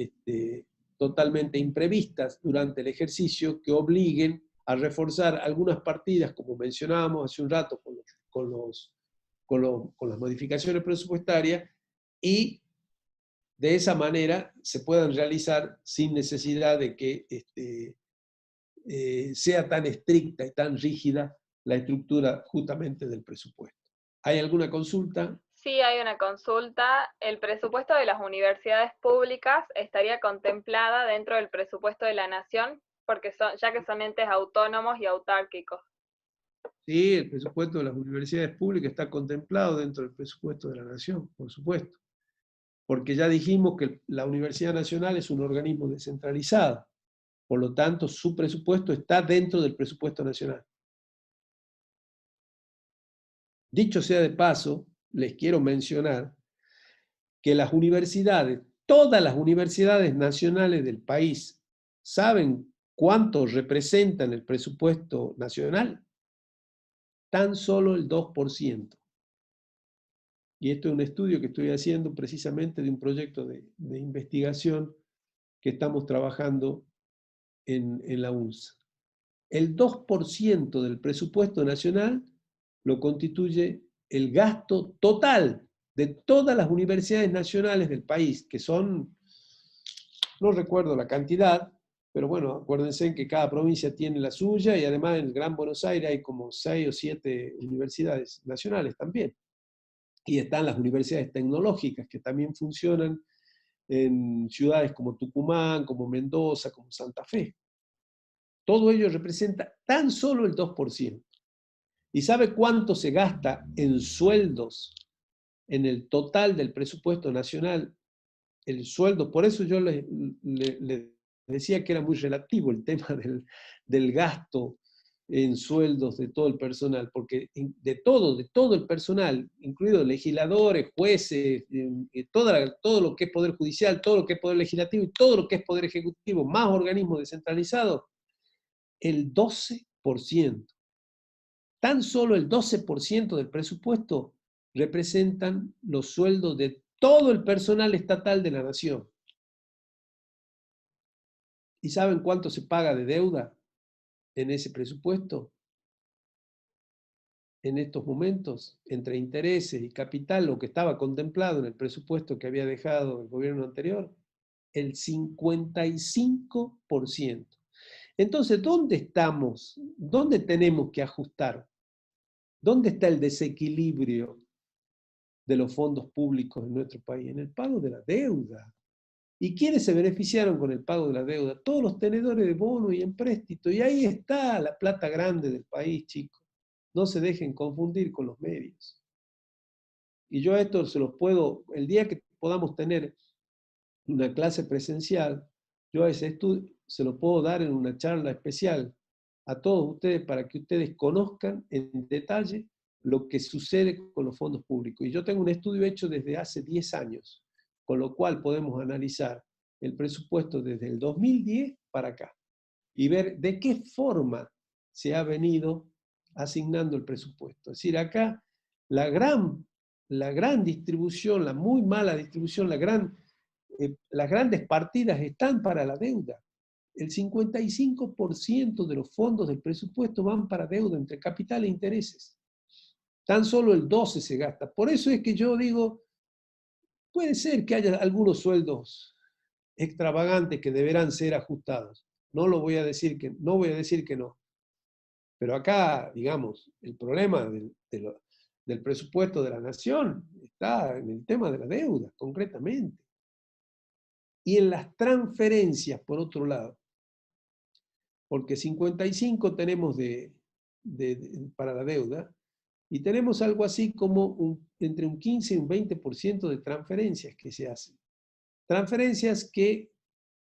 totalmente imprevistas durante el ejercicio que obliguen a reforzar algunas partidas, como mencionábamos hace un rato con las modificaciones presupuestarias, y de esa manera se puedan realizar sin necesidad de que sea tan estricta y tan rígida la estructura justamente del presupuesto. ¿Hay alguna consulta? Sí, hay una consulta. ¿El presupuesto de las universidades públicas estaría contemplada dentro del presupuesto de la nación? Porque ya que son entes autónomos y autárquicos. Sí, el presupuesto de las universidades públicas está contemplado dentro del presupuesto de la nación, por supuesto. Porque ya dijimos que la Universidad Nacional es un organismo descentralizado. Por lo tanto, su presupuesto está dentro del presupuesto nacional. Dicho sea de paso, les quiero mencionar que las universidades, todas las universidades nacionales del país, ¿saben cuánto representan el presupuesto nacional? Tan solo el 2%. Y esto es un estudio que estoy haciendo precisamente de un proyecto de investigación que estamos trabajando en la UNSA. El 2% del presupuesto nacional lo constituye el gasto total de todas las universidades nacionales del país, que son, no recuerdo la cantidad, pero bueno, acuérdense que cada provincia tiene la suya y además en el Gran Buenos Aires hay como 6 o 7 universidades nacionales también. Y están las universidades tecnológicas que también funcionan en ciudades como Tucumán, como Mendoza, como Santa Fe. Todo ello representa tan solo el 2%. ¿Y sabe cuánto se gasta en sueldos en el total del presupuesto nacional? El sueldo, por eso yo le decía que era muy relativo el tema del gasto en sueldos de todo el personal, porque de todo el personal, incluidos legisladores, jueces, todo lo que es Poder Judicial, todo lo que es Poder Legislativo y todo lo que es Poder Ejecutivo, más organismos descentralizados, el 12%. Tan solo el 12% del presupuesto representan los sueldos de todo el personal estatal de la nación. ¿Y saben cuánto se paga de deuda en ese presupuesto? En estos momentos, entre intereses y capital, lo que estaba contemplado en el presupuesto que había dejado el gobierno anterior, el 55%. Entonces, ¿dónde estamos? ¿Dónde tenemos que ajustar? ¿Dónde está el desequilibrio de los fondos públicos en nuestro país? En el pago de la deuda. ¿Y quiénes se beneficiaron con el pago de la deuda? Todos los tenedores de bono y empréstito. Y ahí está la plata grande del país, chicos. No se dejen confundir con los medios. Y yo a esto se los puedo, el día que podamos tener una clase presencial, yo a ese estudio se lo puedo dar en una charla especial a todos ustedes para que ustedes conozcan en detalle lo que sucede con los fondos públicos. Y yo tengo un estudio hecho desde hace 10 años, con lo cual podemos analizar el presupuesto desde el 2010 para acá y ver de qué forma se ha venido asignando el presupuesto. Es decir, acá la gran distribución, la muy mala distribución, las grandes partidas están para la deuda. El 55% de los fondos del presupuesto van para deuda entre capital e intereses. Tan solo el 12% se gasta. Por eso es que yo digo, puede ser que haya algunos sueldos extravagantes que deberán ser ajustados. No voy a decir que no. Pero acá, digamos, el problema del presupuesto de la nación está en el tema de la deuda, concretamente. Y en las transferencias, por otro lado, porque 55 tenemos para la deuda, y tenemos algo así como entre un 15 y un 20% de transferencias que se hacen. Transferencias que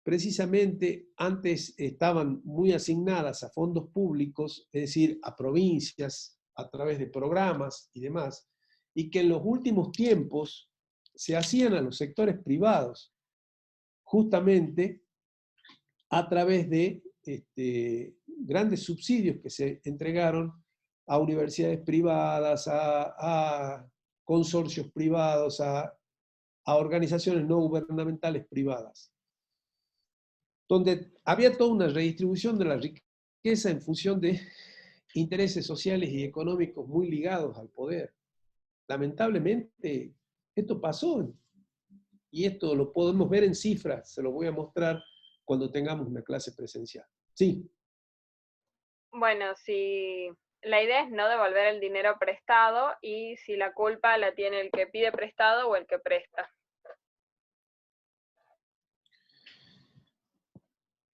precisamente antes estaban muy asignadas a fondos públicos, es decir, a provincias, a través de programas y demás, y que en los últimos tiempos se hacían a los sectores privados, justamente a través de grandes subsidios que se entregaron a universidades privadas, a consorcios privados, a organizaciones no gubernamentales privadas, donde había toda una redistribución de la riqueza en función de intereses sociales y económicos muy ligados al poder. Lamentablemente, esto pasó, y esto lo podemos ver en cifras, se lo voy a mostrar cuando tengamos una clase presencial. Sí. Bueno, si la idea es no devolver el dinero prestado y si la culpa la tiene el que pide prestado o el que presta.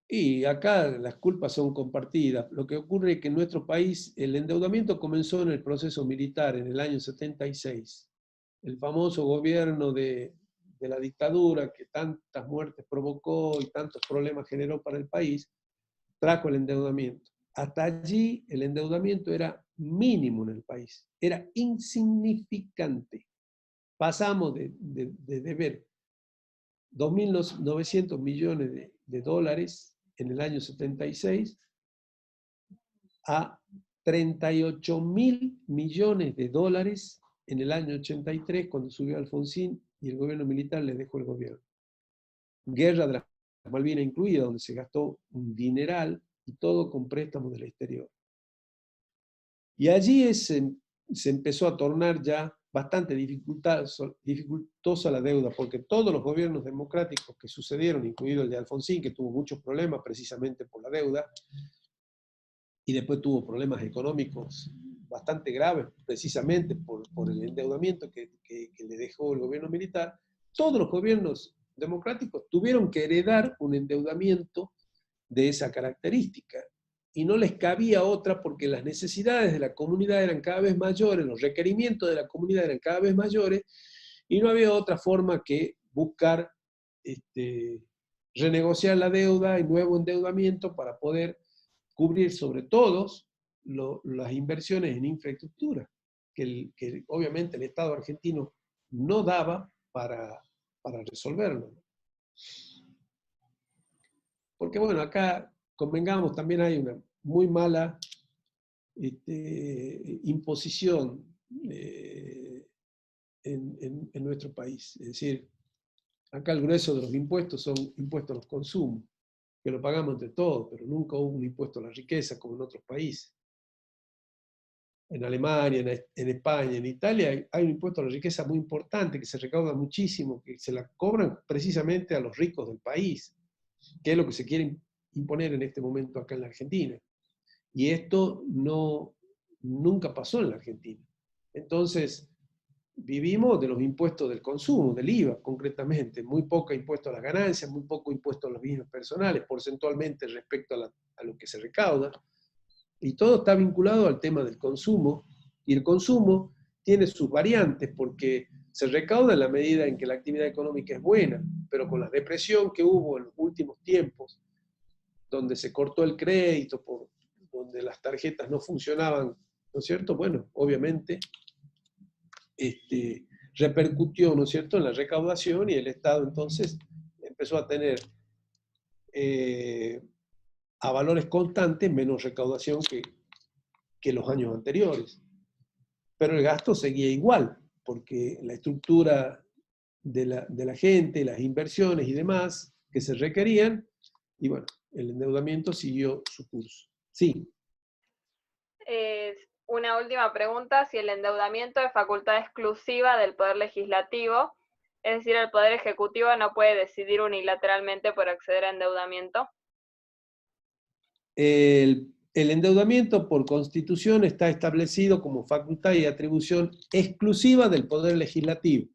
Y acá las culpas son compartidas. Lo que ocurre es que en nuestro país el endeudamiento comenzó en el proceso militar en el año 76. El famoso gobierno de la dictadura que tantas muertes provocó y tantos problemas generó para el país, trajo el endeudamiento. Hasta allí el endeudamiento era mínimo en el país, era insignificante. Pasamos de deber 2.900 millones de dólares en el año 76 a 38.000 millones de dólares en el año 83, cuando subió Alfonsín y el gobierno militar le dejó el gobierno. Guerra de las Malvinas incluida, donde se gastó un dineral y todo con préstamos del exterior. Y allí se empezó a tornar ya bastante dificultosa la deuda, porque todos los gobiernos democráticos que sucedieron, incluido el de Alfonsín, que tuvo muchos problemas precisamente por la deuda, y después tuvo problemas económicos bastante graves, precisamente por el endeudamiento que le dejó el gobierno militar, todos los gobiernos democráticos tuvieron que heredar un endeudamiento de esa característica. Y no les cabía otra porque las necesidades de la comunidad eran cada vez mayores, los requerimientos de la comunidad eran cada vez mayores, y no había otra forma que buscar renegociar la deuda y nuevo endeudamiento para poder cubrir sobre todo las inversiones en infraestructura, que obviamente el Estado argentino no daba para resolverlo. Porque bueno, acá, convengamos, también hay una muy mala imposición en nuestro país. Es decir, acá el grueso de los impuestos son impuestos a los consumos, que lo pagamos entre todos, pero nunca hubo un impuesto a la riqueza como en otros países. En Alemania, en España, en Italia hay un impuesto a la riqueza muy importante, que se recauda muchísimo, que se la cobran precisamente a los ricos del país, que es lo que se quiere imponer en este momento acá en la Argentina. Y esto nunca pasó en la Argentina. Entonces, vivimos de los impuestos del consumo, del IVA concretamente, muy poco impuesto a las ganancias, muy poco impuesto a los bienes personales, porcentualmente respecto a lo que se recauda, y todo está vinculado al tema del consumo, y el consumo tiene sus variantes, porque se recauda en la medida en que la actividad económica es buena, pero con la depresión que hubo en los últimos tiempos, donde se cortó el crédito, donde las tarjetas no funcionaban, ¿no es cierto? Bueno, obviamente repercutió, ¿no es cierto?, en la recaudación, y el Estado entonces empezó a tener a valores constantes menos recaudación que los años anteriores. Pero el gasto seguía igual, porque la estructura de la gente, las inversiones y demás que se requerían, y bueno, el endeudamiento siguió su curso. Sí. Una última pregunta: si el endeudamiento es facultad exclusiva del Poder Legislativo, es decir, el Poder Ejecutivo no puede decidir unilateralmente por acceder a endeudamiento. El endeudamiento por Constitución está establecido como facultad y atribución exclusiva del Poder Legislativo.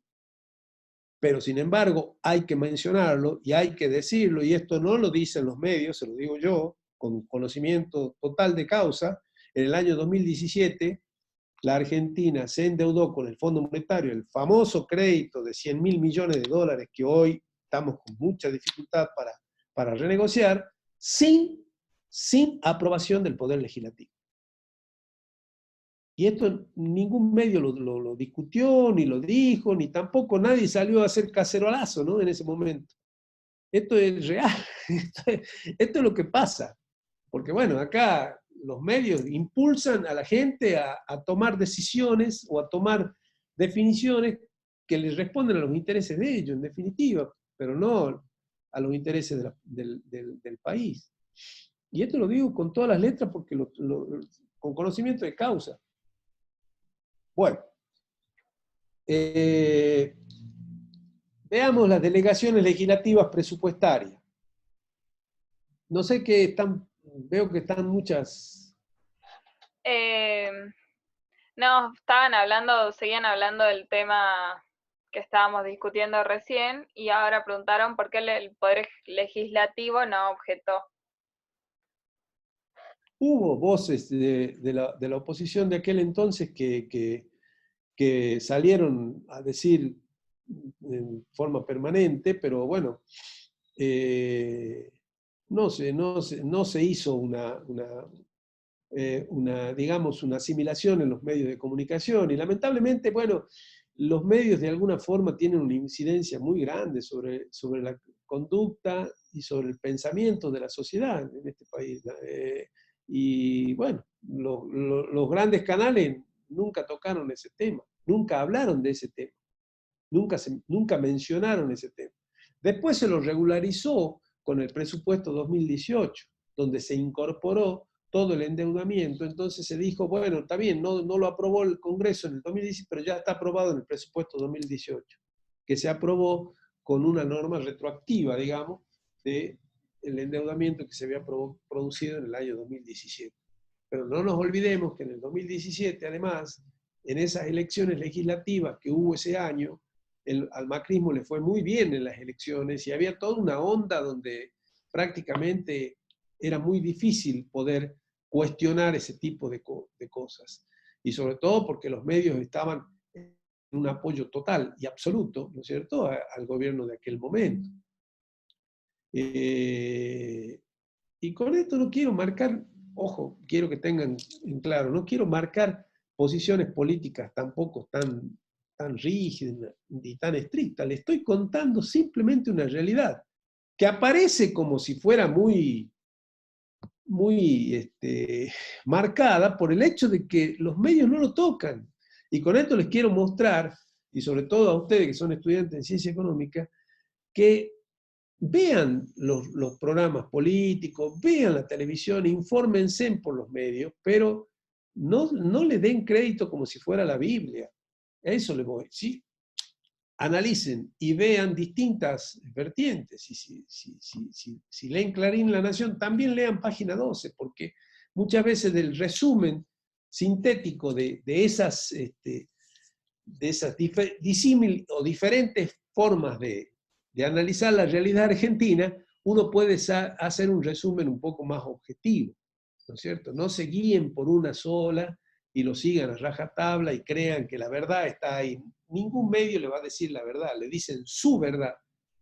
Pero, sin embargo, hay que mencionarlo y hay que decirlo, y esto no lo dicen los medios, se lo digo yo, con conocimiento total de causa. En el año 2017, la Argentina se endeudó con el Fondo Monetario, el famoso crédito de 100.000 millones de dólares que hoy estamos con mucha dificultad para renegociar, sin aprobación del Poder Legislativo. Y esto ningún medio lo discutió, ni lo dijo, ni tampoco nadie salió a hacer cacerolazo, ¿no?, en ese momento. Esto es real, esto es lo que pasa. Porque bueno, acá los medios impulsan a la gente a tomar decisiones o a tomar definiciones que les responden a los intereses de ellos, en definitiva, pero no a los intereses del país. Y esto lo digo con todas las letras porque con conocimiento de causa. Bueno, veamos las delegaciones legislativas presupuestarias. No sé qué están, veo que están muchas. No, seguían hablando del tema que estábamos discutiendo recién, y ahora preguntaron por qué el Poder Legislativo no objetó. Hubo voces de la oposición de aquel entonces que salieron a decir en forma permanente, pero bueno, no se hizo digamos, una asimilación en los medios de comunicación, y lamentablemente, bueno, los medios de alguna forma tienen una incidencia muy grande sobre la conducta y sobre el pensamiento de la sociedad en este país. Y bueno, los grandes canales nunca tocaron ese tema, nunca hablaron de ese tema, nunca mencionaron ese tema. Después se lo regularizó con el presupuesto 2018, donde se incorporó todo el endeudamiento. Entonces se dijo, bueno, está bien, no lo aprobó el Congreso en el 2017, pero ya está aprobado en el presupuesto 2018, que se aprobó con una norma retroactiva, digamos, del endeudamiento que se había producido en el año 2017. Pero no nos olvidemos que en el 2017, además, en esas elecciones legislativas que hubo ese año, al macrismo le fue muy bien en las elecciones y había toda una onda donde prácticamente era muy difícil poder cuestionar ese tipo de cosas. Y sobre todo porque los medios estaban en un apoyo total y absoluto, ¿no es cierto?, al gobierno de aquel momento. Y con esto no quiero marcar, ojo, quiero que tengan en claro, no quiero marcar posiciones políticas tampoco tan rígidas ni tan estrictas. Le estoy contando simplemente una realidad que aparece como si fuera muy marcada por el hecho de que los medios no lo tocan. Y con esto les quiero mostrar, y sobre todo a ustedes que son estudiantes en ciencia económica, que vean los programas políticos, vean la televisión, infórmense por los medios, pero no le den crédito como si fuera la Biblia. A eso le voy. ¿Sí? Analicen y vean distintas vertientes. Y si leen Clarín La Nación, también lean Página 12, porque muchas veces del resumen sintético de esas disímiles o diferentes formas de analizar la realidad argentina, uno puede hacer un resumen un poco más objetivo, ¿no es cierto? No se guíen por una sola y lo sigan a rajatabla y crean que la verdad está ahí. Ningún medio le va a decir la verdad, le dicen su verdad.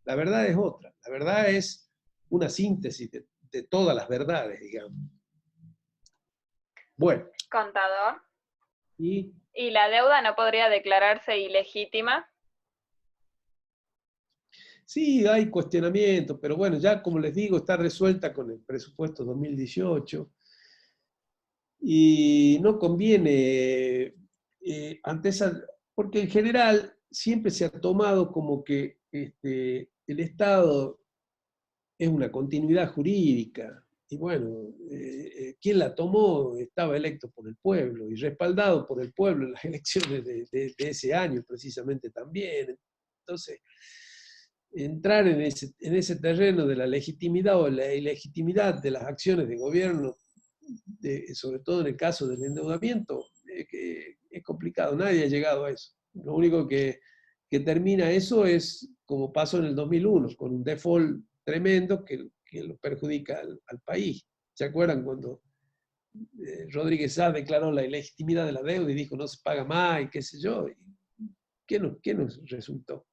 La verdad es otra, la verdad es una síntesis de todas las verdades, digamos. Bueno. Contador. ¿Y la deuda no podría declararse ilegítima? Sí, hay cuestionamientos, pero bueno, ya como les digo, está resuelta con el presupuesto 2018 y no conviene ante esa, porque en general siempre se ha tomado como que el Estado es una continuidad jurídica y bueno, quien la tomó estaba electo por el pueblo y respaldado por el pueblo en las elecciones de ese año precisamente también. Entonces, entrar en ese terreno de la legitimidad o la ilegitimidad de las acciones de gobierno, sobre todo en el caso del endeudamiento, es complicado, nadie ha llegado a eso. Lo único que termina eso es como pasó en el 2001, con un default tremendo que lo perjudica al país. ¿Se acuerdan cuando Rodríguez Sá declaró la ilegitimidad de la deuda y dijo no se paga más y qué sé yo? ¿Qué nos resultó?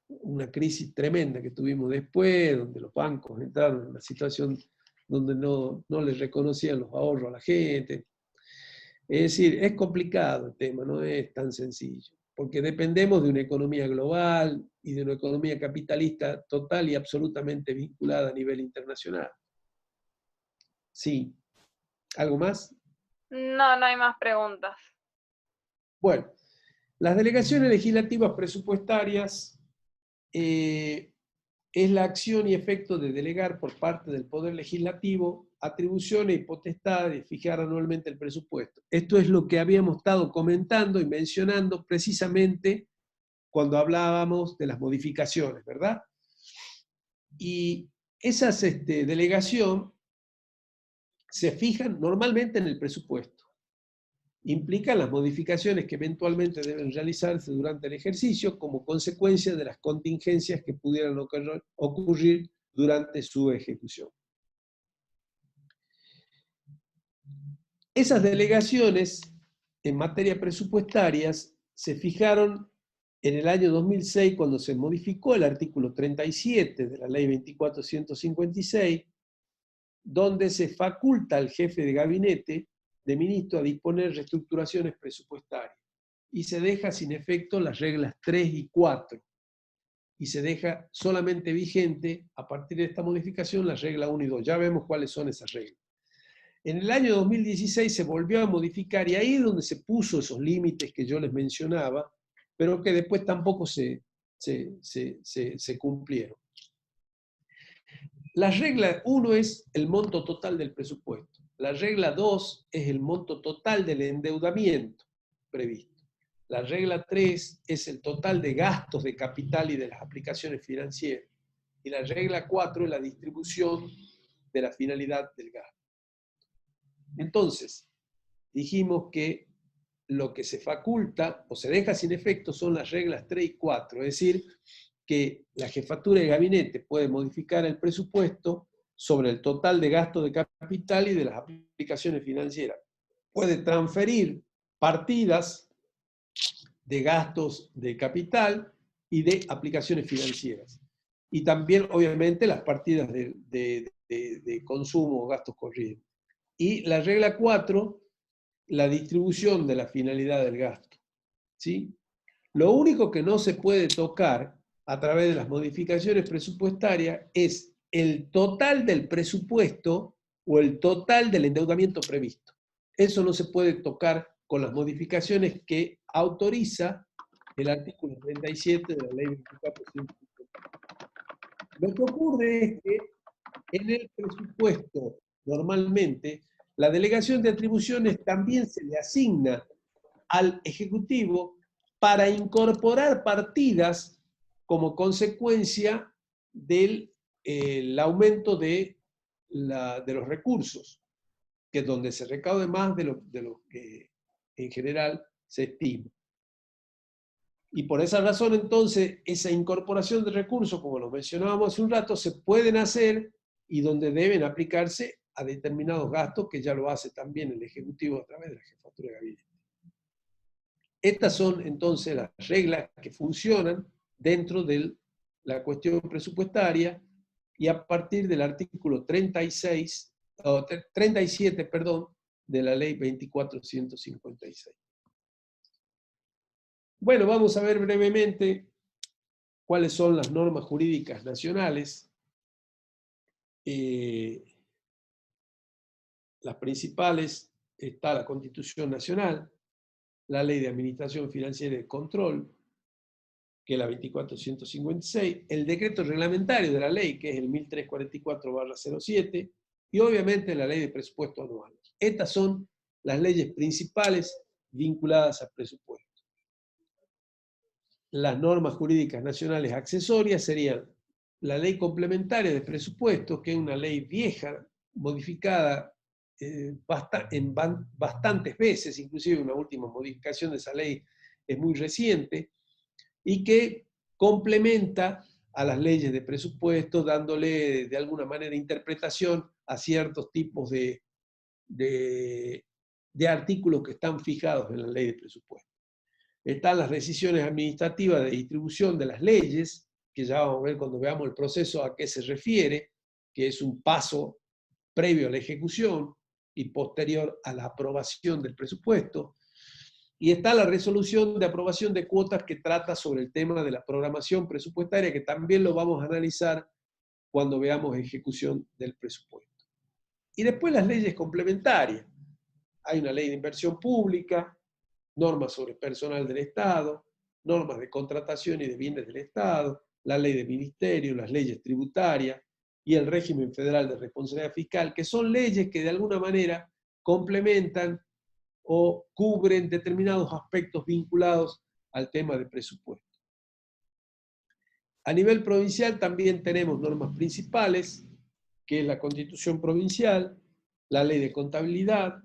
Una crisis tremenda que tuvimos después, donde los bancos entraron en una situación donde no les reconocían los ahorros a la gente. Es decir, es complicado el tema, no es tan sencillo, porque dependemos de una economía global y de una economía capitalista total y absolutamente vinculada a nivel internacional. Sí. ¿Algo más? No, no hay más preguntas. Bueno, las delegaciones legislativas presupuestarias es la acción y efecto de delegar por parte del Poder Legislativo atribuciones y potestades de fijar anualmente el presupuesto. Esto es lo que habíamos estado comentando y mencionando precisamente cuando hablábamos de las modificaciones, ¿verdad? Y esas delegación se fijan normalmente en el presupuesto. Implican las modificaciones que eventualmente deben realizarse durante el ejercicio como consecuencia de las contingencias que pudieran ocurrir durante su ejecución. Esas delegaciones en materia presupuestaria se fijaron en el año 2006 cuando se modificó el artículo 37 de la ley 24.156, donde se faculta al jefe de gabinete de ministro a disponer reestructuraciones presupuestarias y se deja sin efecto las reglas 3 y 4 y se deja solamente vigente a partir de esta modificación la regla 1 y 2. Ya vemos cuáles son esas reglas. En el año 2016 se volvió a modificar y ahí es donde se puso esos límites que yo les mencionaba, pero que después tampoco se cumplieron. La regla 1 es el monto total del presupuesto. La regla 2 es el monto total del endeudamiento previsto. La regla 3 es el total de gastos de capital y de las aplicaciones financieras. Y la regla 4 es la distribución de la finalidad del gasto. Entonces, dijimos que lo que se faculta o se deja sin efecto son las reglas 3 y 4, es decir, que la jefatura de gabinete puede modificar el presupuesto sobre el total de gasto de capital y de las aplicaciones financieras. Puede transferir partidas de gastos de capital y de aplicaciones financieras. Y también, obviamente, las partidas de consumo o gastos corrientes. Y la regla 4, la distribución de la finalidad del gasto. ¿Sí? Lo único que no se puede tocar a través de las modificaciones presupuestarias es el total del presupuesto o el total del endeudamiento previsto. Eso no se puede tocar con las modificaciones que autoriza el artículo 37 de la ley 2450. Lo que ocurre es que en el presupuesto, normalmente, la delegación de atribuciones también se le asigna al Ejecutivo para incorporar partidas como consecuencia del aumento de los recursos, que es donde se recaude más de lo que en general se estima. Y por esa razón, entonces, esa incorporación de recursos, como lo mencionábamos hace un rato, se pueden hacer y donde deben aplicarse a determinados gastos, que ya lo hace también el Ejecutivo a través de la Jefatura de Gabinete. Estas son entonces las reglas que funcionan dentro de la cuestión presupuestaria y a partir del artículo 37, perdón, de la ley 2456. Bueno, vamos a ver brevemente cuáles son las normas jurídicas nacionales. Las principales está la Constitución Nacional, la Ley de Administración Financiera y de Control, que es la 2456, el decreto reglamentario de la ley, que es el 1344/07, y obviamente la ley de presupuesto anual. Estas son las leyes principales vinculadas al presupuesto. Las normas jurídicas nacionales accesorias serían la ley complementaria de presupuesto, que es una ley vieja, modificada bastantes veces, inclusive una última modificación de esa ley es muy reciente, y que complementa a las leyes de presupuesto, dándole de alguna manera interpretación a ciertos tipos de artículos que están fijados en la ley de presupuesto. Están las decisiones administrativas de distribución de las leyes, que ya vamos a ver cuando veamos el proceso a qué se refiere, que es un paso previo a la ejecución y posterior a la aprobación del presupuesto. Y está la resolución de aprobación de cuotas que trata sobre el tema de la programación presupuestaria, que también lo vamos a analizar cuando veamos ejecución del presupuesto. Y después las leyes complementarias. Hay una ley de inversión pública, normas sobre personal del Estado, normas de contratación y de bienes del Estado, la ley de ministerio, las leyes tributarias y el régimen federal de responsabilidad fiscal, que son leyes que de alguna manera complementan o cubren determinados aspectos vinculados al tema de presupuesto. A nivel provincial también tenemos normas principales, que es la Constitución Provincial, la Ley de Contabilidad,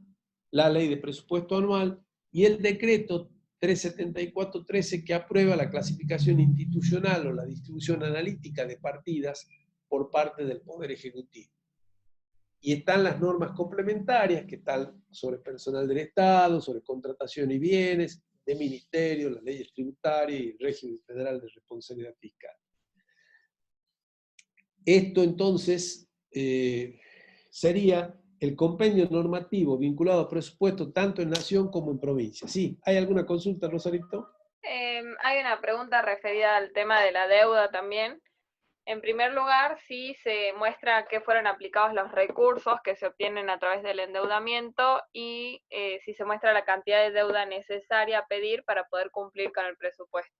la Ley de Presupuesto Anual y el Decreto 374/13 que aprueba la clasificación institucional o la distribución analítica de partidas por parte del Poder Ejecutivo. Y están las normas complementarias que están sobre personal del Estado, sobre contratación y bienes, de ministerio, las leyes tributarias y el régimen federal de responsabilidad fiscal. Esto entonces sería el compendio normativo vinculado a presupuesto tanto en nación como en provincia. ¿Sí? ¿Hay alguna consulta, Rosarito? Hay una pregunta referida al tema de la deuda también. En primer lugar, si se muestra que fueron aplicados los recursos que se obtienen a través del endeudamiento y si se muestra la cantidad de deuda necesaria a pedir para poder cumplir con el presupuesto.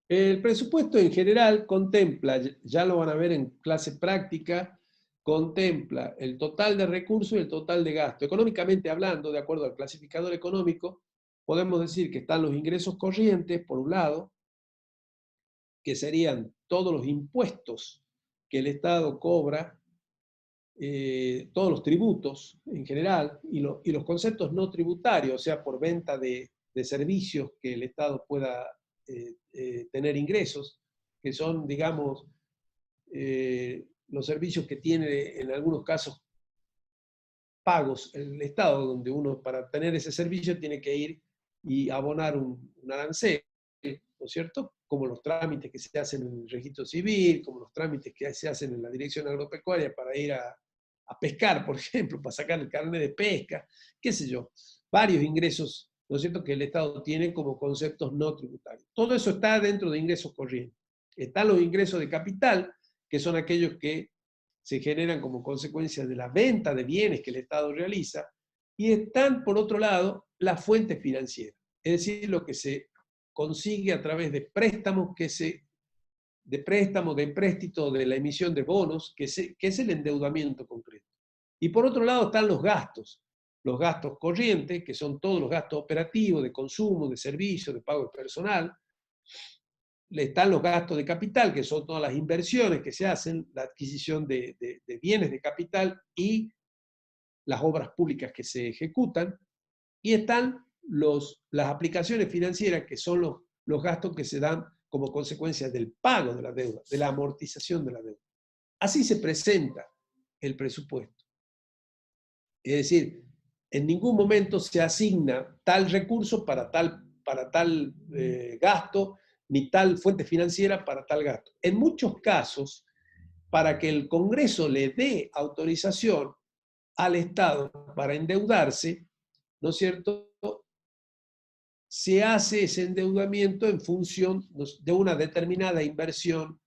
El presupuesto en general contempla, ya lo van a ver en clase práctica, contempla el total de recursos y el total de gasto. Económicamente hablando, de acuerdo al clasificador económico, podemos decir que están los ingresos corrientes, por un lado, que serían todos los impuestos que el Estado cobra, todos los tributos en general, y los conceptos no tributarios, o sea, por venta de servicios que el Estado pueda tener ingresos, que son, digamos, los servicios que tiene en algunos casos pagos el Estado, donde uno para tener ese servicio tiene que ir y abonar un arancel, ¿no es cierto? Como los trámites que se hacen en el registro civil, como los trámites que se hacen en la dirección agropecuaria para ir a pescar, por ejemplo, para sacar el carnet de pesca, qué sé yo, varios ingresos, ¿no es cierto?, que el Estado tiene como conceptos no tributarios. Todo eso está dentro de ingresos corrientes. Están los ingresos de capital, que son aquellos que se generan como consecuencia de la venta de bienes que el Estado realiza, y están, por otro lado, las fuentes financieras, es decir, lo que se consigue a través de préstamos, de empréstito, de la emisión de bonos, que es el endeudamiento concreto. Y por otro lado están los gastos corrientes, que son todos los gastos operativos, de consumo, de servicio, de pago de personal. Están los gastos de capital, que son todas las inversiones que se hacen, la adquisición de bienes de capital y las obras públicas que se ejecutan. Y están las aplicaciones financieras, que son los gastos que se dan como consecuencia del pago de la deuda, de la amortización de la deuda. Así se presenta el presupuesto. Es decir, en ningún momento se asigna tal recurso para tal gasto, ni tal fuente financiera para tal gasto. En muchos casos, para que el Congreso le dé autorización al Estado para endeudarse, ¿no es cierto?, se hace ese endeudamiento en función de una determinada inversión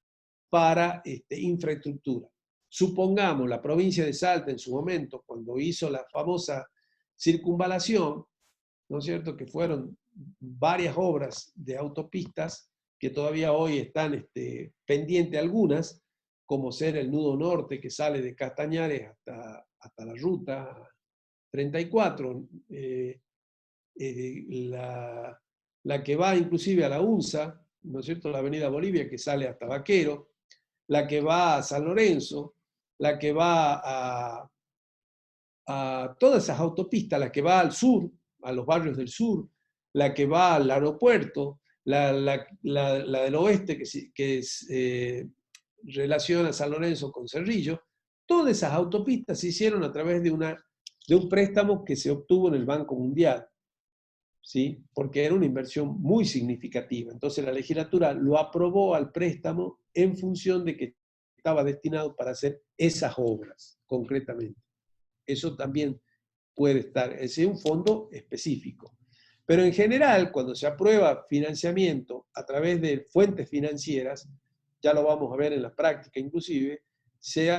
para infraestructura. Supongamos la provincia de Salta en su momento, cuando hizo la famosa circunvalación, ¿no es cierto?, que fueron varias obras de autopistas que todavía hoy están pendientes algunas, como ser el nudo norte que sale de Castañares hasta la ruta 34, la que va inclusive a la UNSA, ¿no es cierto?, la avenida Bolivia que sale hasta Vaquero, la que va a San Lorenzo, la que va a todas esas autopistas, la que va al sur, a los barrios del sur, la que va al aeropuerto, la del oeste que relaciona San Lorenzo con Cerrillo. Todas esas autopistas se hicieron a través de un préstamo que se obtuvo en el Banco Mundial, ¿sí?, porque era una inversión muy significativa. Entonces la legislatura lo aprobó al préstamo en función de que estaba destinado para hacer esas obras, concretamente. Eso también puede estar, es decir, un fondo específico. Pero en general, cuando se aprueba financiamiento a través de fuentes financieras, ya lo vamos a ver en la práctica inclusive, se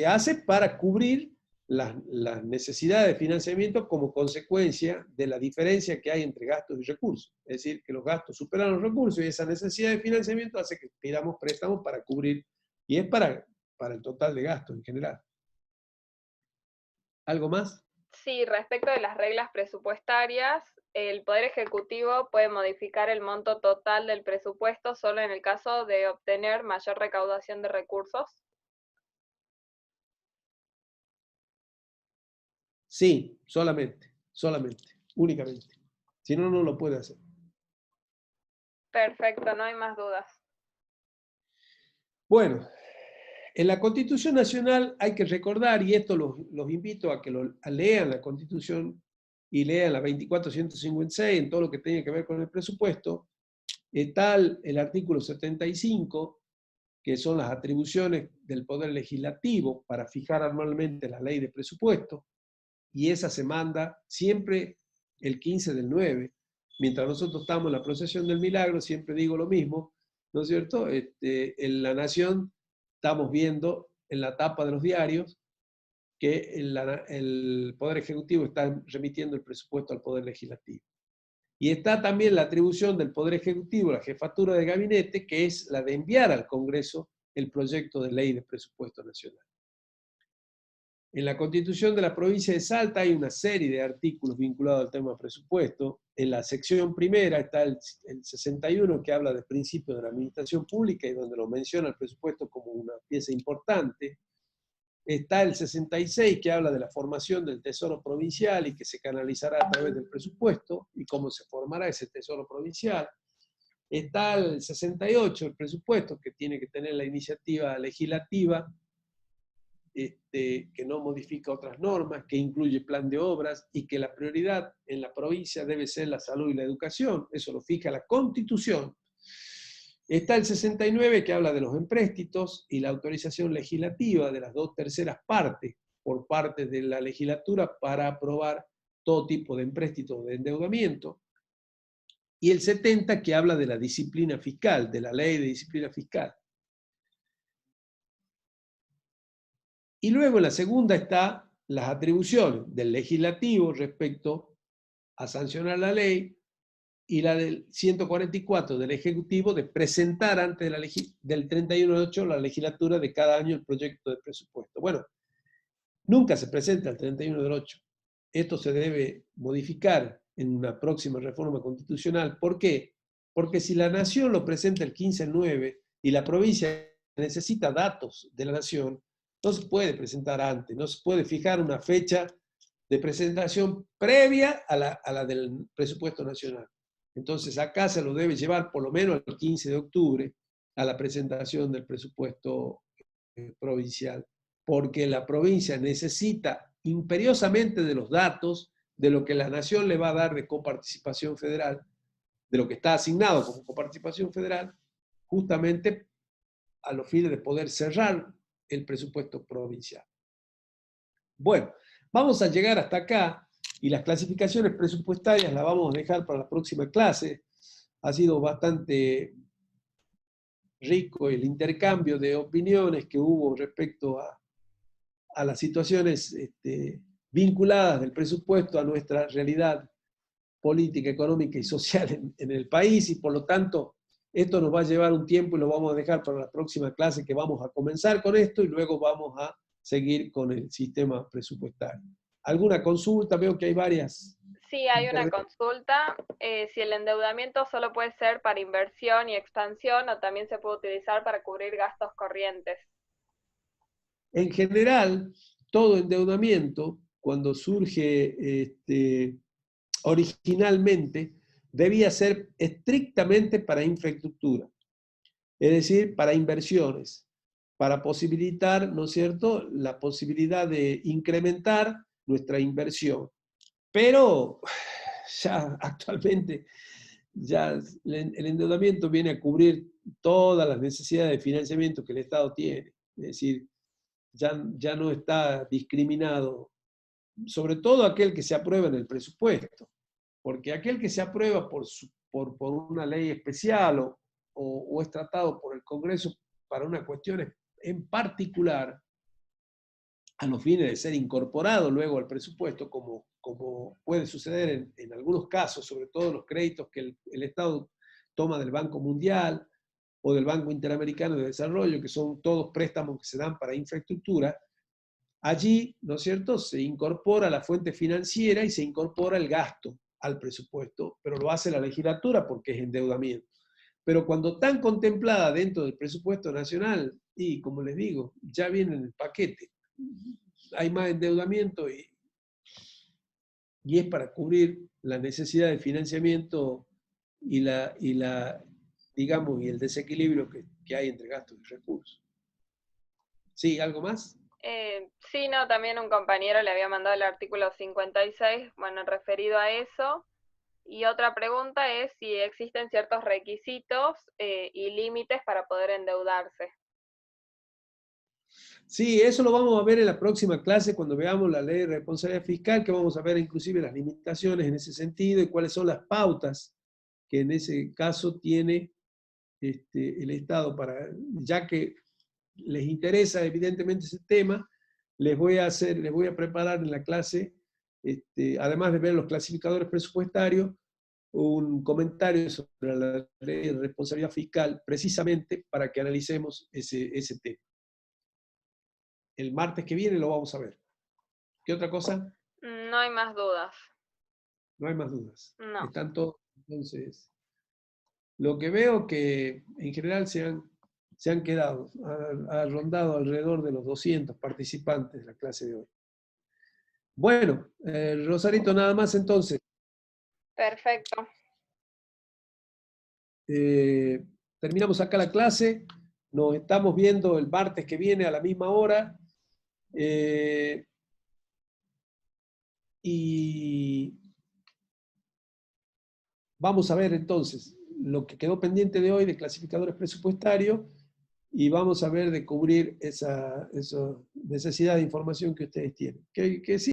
hace para cubrir las necesidades de financiamiento como consecuencia de la diferencia que hay entre gastos y recursos. Es decir, que los gastos superan los recursos y esa necesidad de financiamiento hace que pidamos préstamos para cubrir, y es para el total de gastos en general. ¿Algo más? Sí, respecto de las reglas presupuestarias, el Poder Ejecutivo puede modificar el monto total del presupuesto solo en el caso de obtener mayor recaudación de recursos. Sí, solamente, únicamente. Si no, no lo puede hacer. Perfecto, no hay más dudas. Bueno, en la Constitución Nacional hay que recordar, y esto los invito a que lean la Constitución y lean la 2456 en todo lo que tenga que ver con el presupuesto. Está el artículo 75, que son las atribuciones del Poder Legislativo para fijar anualmente la ley de presupuesto, y esa se manda siempre el 15/9. Mientras nosotros estamos en la procesión del milagro, siempre digo lo mismo, ¿no es cierto? En La Nación estamos viendo en la tapa de los diarios que el Poder Ejecutivo está remitiendo el presupuesto al Poder Legislativo. Y está también la atribución del Poder Ejecutivo, la jefatura de gabinete, que es la de enviar al Congreso el proyecto de ley de presupuesto nacional. En la Constitución de la provincia de Salta hay una serie de artículos vinculados al tema presupuesto. En la sección primera está el 61, que habla de principios de la administración pública y donde lo menciona el presupuesto como una pieza importante. Está el 66, que habla de la formación del tesoro provincial y que se canalizará a través del presupuesto y cómo se formará ese tesoro provincial. Está el 68, el presupuesto, que tiene que tener la iniciativa legislativa, que no modifica otras normas, que incluye plan de obras y que la prioridad en la provincia debe ser la salud y la educación. Eso lo fija la Constitución. Está el 69, que habla de los empréstitos y la autorización legislativa de las 2/3 partes por parte de la legislatura para aprobar todo tipo de empréstitos de endeudamiento. Y el 70, que habla de la disciplina fiscal, de la ley de disciplina fiscal. Y luego en la segunda está las atribuciones del legislativo respecto a sancionar la ley y la del 144 del Ejecutivo de presentar antes del 31/8 la legislatura de cada año el proyecto de presupuesto. Bueno, nunca se presenta el 31/8. Esto se debe modificar en una próxima reforma constitucional. ¿Por qué? Porque si la Nación lo presenta el 15/9 y la provincia necesita datos de la Nación, no se puede presentar antes, no se puede fijar una fecha de presentación previa a la del presupuesto nacional. Entonces acá se lo debe llevar por lo menos el 15 de octubre a la presentación del presupuesto provincial, porque la provincia necesita imperiosamente de los datos de lo que la Nación le va a dar de coparticipación federal, de lo que está asignado como coparticipación federal, justamente a los fines de poder cerrar el presupuesto provincial. Bueno, vamos a llegar hasta acá y las clasificaciones presupuestarias las vamos a dejar para la próxima clase. Ha sido bastante rico el intercambio de opiniones que hubo respecto a las situaciones vinculadas del presupuesto a nuestra realidad política, económica y social en el país, y por lo tanto esto nos va a llevar un tiempo y lo vamos a dejar para la próxima clase, que vamos a comenzar con esto y luego vamos a seguir con el sistema presupuestario. ¿Alguna consulta? Veo que hay varias. Sí, hay una consulta. Si el endeudamiento solo puede ser para inversión y expansión o también se puede utilizar para cubrir gastos corrientes. En general, todo endeudamiento, cuando surge originalmente, debía ser estrictamente para infraestructura, es decir, para inversiones, para posibilitar, ¿no es cierto?, la posibilidad de incrementar nuestra inversión. Pero ya actualmente ya el endeudamiento viene a cubrir todas las necesidades de financiamiento que el Estado tiene. Es decir, ya no está discriminado, sobre todo aquel que se aprueba en el presupuesto, porque aquel que se aprueba por una ley especial o es tratado por el Congreso para una cuestión en particular, a los fines de ser incorporado luego al presupuesto, como puede suceder en algunos casos, sobre todo los créditos que el Estado toma del Banco Mundial o del Banco Interamericano de Desarrollo, que son todos préstamos que se dan para infraestructura. Allí, ¿no es cierto?, se incorpora la fuente financiera y se incorpora el gasto al presupuesto, pero lo hace la legislatura porque es endeudamiento. Pero cuando están contempladas dentro del presupuesto nacional, y como les digo, ya viene en el paquete, hay más endeudamiento y es para cubrir la necesidad de financiamiento y digamos, y el desequilibrio que hay entre gastos y recursos. ¿Sí? ¿Algo más? Sí, no, también un compañero le había mandado el artículo 56, bueno, referido a eso. Y otra pregunta es si existen ciertos requisitos y límites para poder endeudarse. Sí, eso lo vamos a ver en la próxima clase cuando veamos la ley de responsabilidad fiscal, que vamos a ver inclusive las limitaciones en ese sentido y cuáles son las pautas que en ese caso tiene el Estado para, ya que les interesa evidentemente ese tema, les voy a preparar en la clase, además de ver los clasificadores presupuestarios, un comentario sobre la ley de responsabilidad fiscal, precisamente para que analicemos ese tema. El martes que viene lo vamos a ver. ¿Qué otra cosa? No hay más dudas. No hay más dudas. No. Están todos, entonces. Lo que veo que en general se han quedado, ha rondado alrededor de los 200 participantes de la clase de hoy. Bueno, Rosarito, nada más entonces. Perfecto. Terminamos acá la clase. Nos estamos viendo el martes que viene a la misma hora. Y vamos a ver entonces lo que quedó pendiente de hoy de clasificadores presupuestarios y vamos a ver de cubrir esa necesidad de información que ustedes tienen. Que sí.